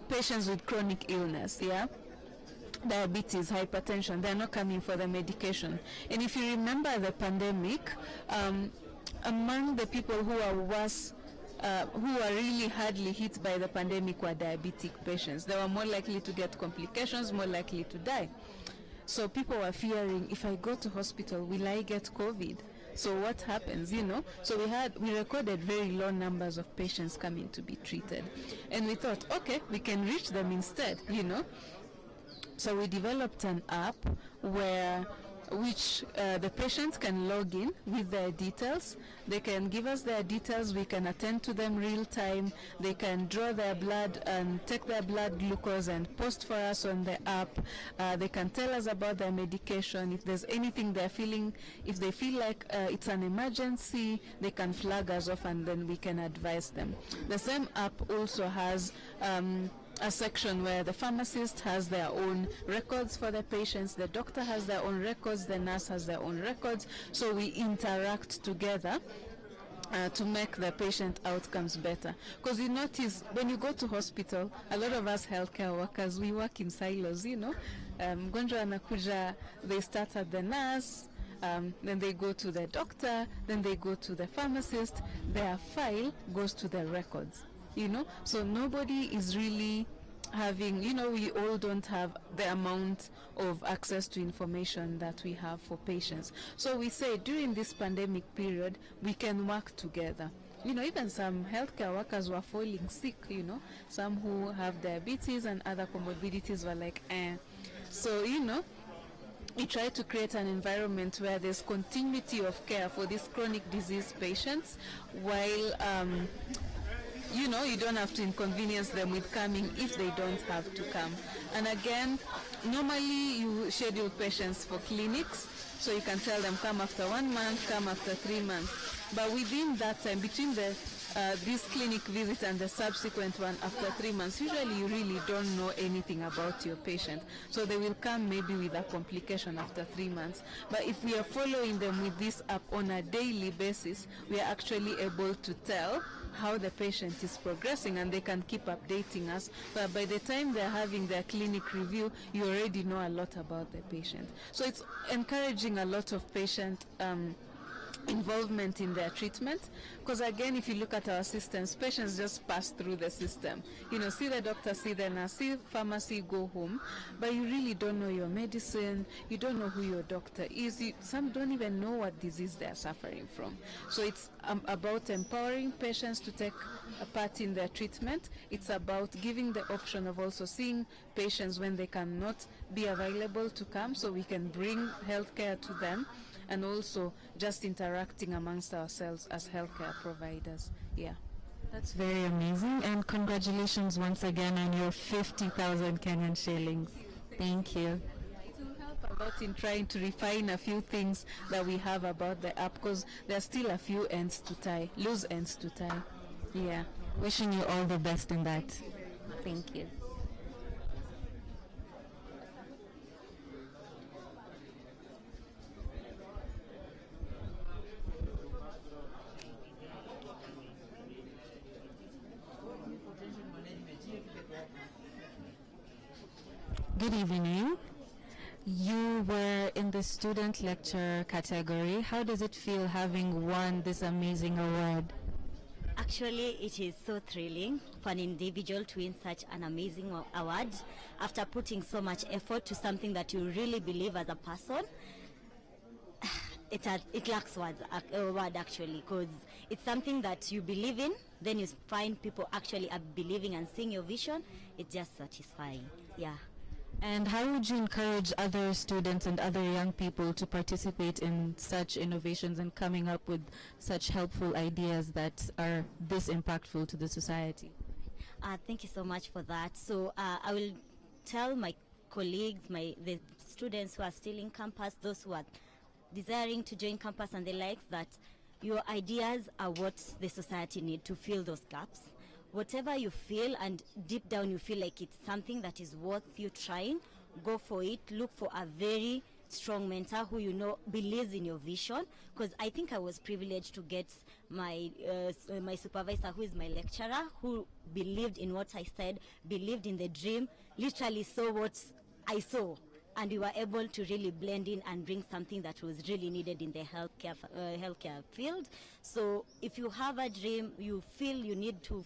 [SPEAKER 16] patients with chronic illness, diabetes, hypertension. They're not coming for the medication. And if you remember the pandemic, among the people who are worse, who are really hardly hit by the pandemic were diabetic patients. They were more likely to get complications, more likely to die. So people were fearing, if I go to hospital, will I get COVID? So what happens, So we recorded very low numbers of patients coming to be treated. And we thought, okay, we can reach them instead, So we developed an app where which the patient can log in with their details. They can give us their details, we can attend to them real time. They can draw their blood and take their blood glucose and post for us on the app. They can tell us about their medication. If there's anything they're feeling, if they feel like it's an emergency, they can flag us off and then we can advise them. The same app also has a section where the pharmacist has their own records for the patients, the doctor has their own records, the nurse has their own records, so we interact together to make the patient outcomes better. Because you notice when you go to hospital, a lot of us healthcare workers, we work in silos, you know. Mgonjwa anakuja, they start at the nurse, then they go to the doctor, then they go to the pharmacist, their file goes to the records, you know. So nobody is really having, you know, we all don't have the amount of access to information that we have for patients. So we say during this pandemic period, we can work together. You know, even some healthcare workers were falling sick, you know, some who have diabetes and other comorbidities were like, So, you know, we try to create an environment where there's continuity of care for these chronic disease patients while you know, you don't have to inconvenience them with coming if they don't have to come. And again, normally you schedule patients for clinics, so you can tell them come after 1 month, come after 3 months. But within that time, between this clinic visit and the subsequent one after 3 months, usually you really don't know anything about your patient. So they will come maybe with a complication after 3 months. But if we are following them with this app on a daily basis, we are actually able to tell how the patient is progressing, and they can keep updating us. But by the time they're having their clinic review, you already know a lot about the patient. So it's encouraging a lot of patient involvement in their treatment, because again, if you look at our systems, patients just pass through the system, you know, see the doctor, see the nurse, see pharmacy, go home, but you really don't know your medicine, you don't know who your doctor is, some don't even know what disease they are suffering from. So it's about empowering patients to take a part in their treatment. It's about giving the option of also seeing patients when they cannot be available to come, so we can bring healthcare to them, and also just interacting amongst ourselves as healthcare providers. Yeah.
[SPEAKER 13] That's very amazing, and congratulations once again on your 50,000 Kenyan shillings. Thank you.
[SPEAKER 16] It will help a lot in trying to refine a few things that we have about the app, because there are still a few ends to tie, loose ends to tie. Yeah.
[SPEAKER 13] Wishing you all the best in that. Thank you. Good evening. You were in the student lecture category. How does it feel having won this amazing award?
[SPEAKER 17] Actually, it is so thrilling for an individual to win such an amazing award after putting so much effort to something that you really believe as a person. It lacks words, a word actually, because it's something that you believe in, then you find people actually are believing and seeing your vision. It's just satisfying. Yeah.
[SPEAKER 13] And how would you encourage other students and other young people to participate in such innovations and coming up with such helpful ideas that are this impactful to the society?
[SPEAKER 17] Thank you so much for that. So I will tell my colleagues, the students who are still in campus, those who are desiring to join campus and the likes, that your ideas are what the society need to fill those gaps. Whatever you feel and deep down you feel like it's something that is worth you trying, go for it. Look for a very strong mentor who you know believes in your vision, because I think I was privileged to get my supervisor, who is my lecturer, who believed in what I said, believed in the dream, literally saw what I saw, and we were able to really blend in and bring something that was really needed in the healthcare field. So if you have a dream, you feel you need to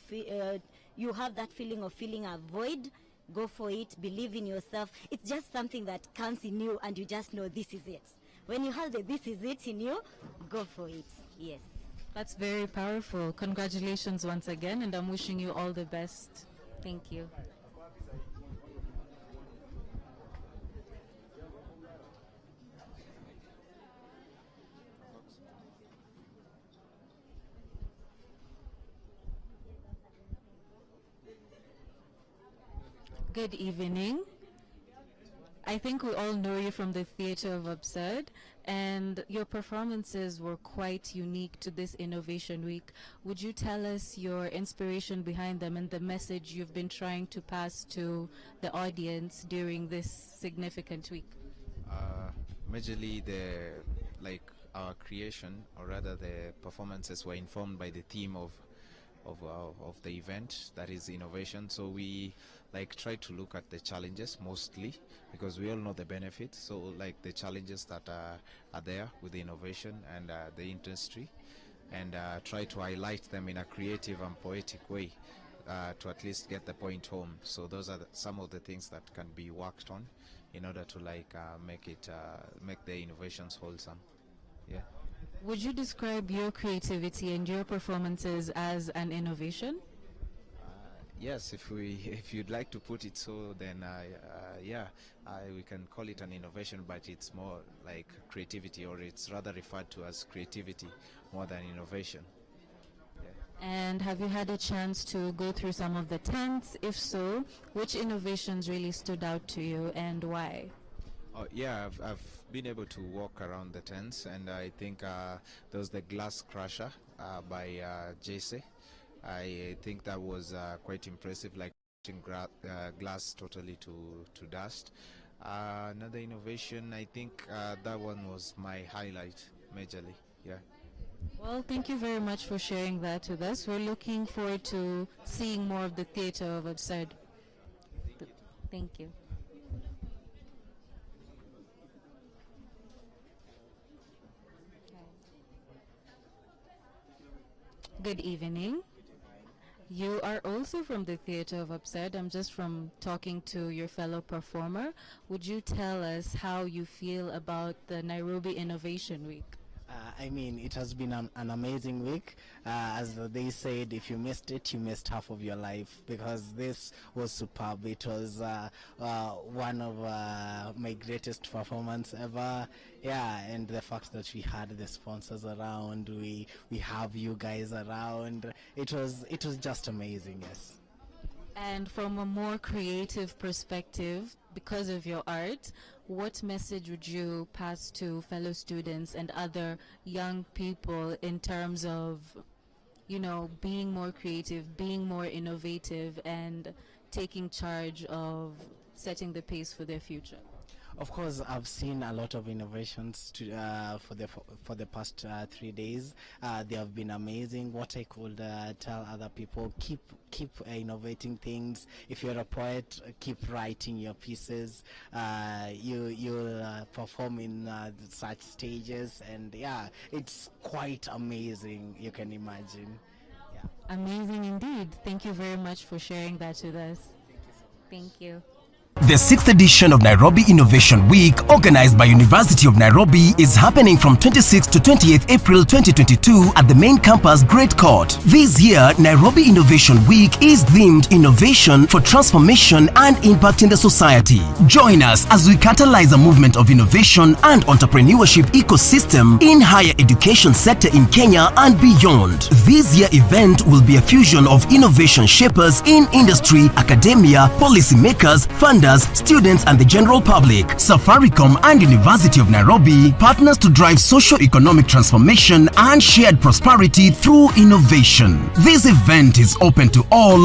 [SPEAKER 17] you have that feeling of feeling a void, go for it, believe in yourself. It's just something that comes in you and you just know this is it. When you have the this is it in you, go for it. Yes.
[SPEAKER 13] That's very powerful. Congratulations once again, and I'm wishing you all the best. Thank you. Good evening. I think we all know you from the Theatre of Absurd, and your performances were quite unique to this Innovation Week. Would you tell us your inspiration behind them and the message you've been trying to pass to the audience during this significant week?
[SPEAKER 18] Majorly our creation, or rather the performances, were informed by the theme of the event, that is innovation. So we try to look at the challenges mostly, because we all know the benefits. So the challenges that are there with the innovation and the industry, and try to highlight them in a creative and poetic way to at least get the point home. So those are some of the things that can be worked on in order to make the innovations wholesome. Yeah.
[SPEAKER 13] Would you describe your creativity and your performances as an innovation?
[SPEAKER 18] Yes, if you'd like to put it so, then we can call it an innovation, but it's more like creativity, or it's rather referred to as creativity more than innovation. Yeah.
[SPEAKER 13] And have you had a chance to go through some of the tents? If so, which innovations really stood out to you and why?
[SPEAKER 18] Oh, yeah, I've been able to walk around the tents, and I think there was the glass crusher by JC. I think that was quite impressive, like glass totally to dust. Another innovation, I think that one was my highlight majorly. Yeah.
[SPEAKER 13] Well, thank you very much for sharing that with us. We're looking forward to seeing more of the Theatre of Absurd. Thank you. Good evening. You are also from the Theatre of Absurd. I'm just from talking to your fellow performer. Would you tell us how you feel about the Nairobi Innovation Week?
[SPEAKER 19] It has been an amazing week. As they said, if you missed it, you missed half of your life, because this was superb. It was one of my greatest performance ever. Yeah, and the fact that we had the sponsors around, we have you guys around. It was just amazing. Yes.
[SPEAKER 13] And from a more creative perspective, because of your art, what message would you pass to fellow students and other young people in terms of, being more creative, being more innovative, and taking charge of setting the pace for their future?
[SPEAKER 19] Of course, I've seen a lot of innovations for the past 3 days. They have been amazing. What I could tell other people: keep innovating things. If you're a poet, keep writing your pieces. You'll perform in such stages, and it's quite amazing. You can imagine. Yeah.
[SPEAKER 13] Amazing indeed. Thank you very much for sharing that with us. Thank you.
[SPEAKER 1] The 6th edition of Nairobi Innovation Week, organized by University of Nairobi, is happening from 26th to 28th April 2022 at the main campus, Great Court. This year, Nairobi Innovation Week is themed Innovation for Transformation and Impact in the Society. Join us as we catalyze a movement of innovation and entrepreneurship ecosystem in higher education sector in Kenya and beyond. This year event will be a fusion of innovation shapers in industry, academia, policymakers, funders, students and the general public. Safaricom and University of Nairobi partners to drive socio-economic transformation and shared prosperity through innovation. This event is open to all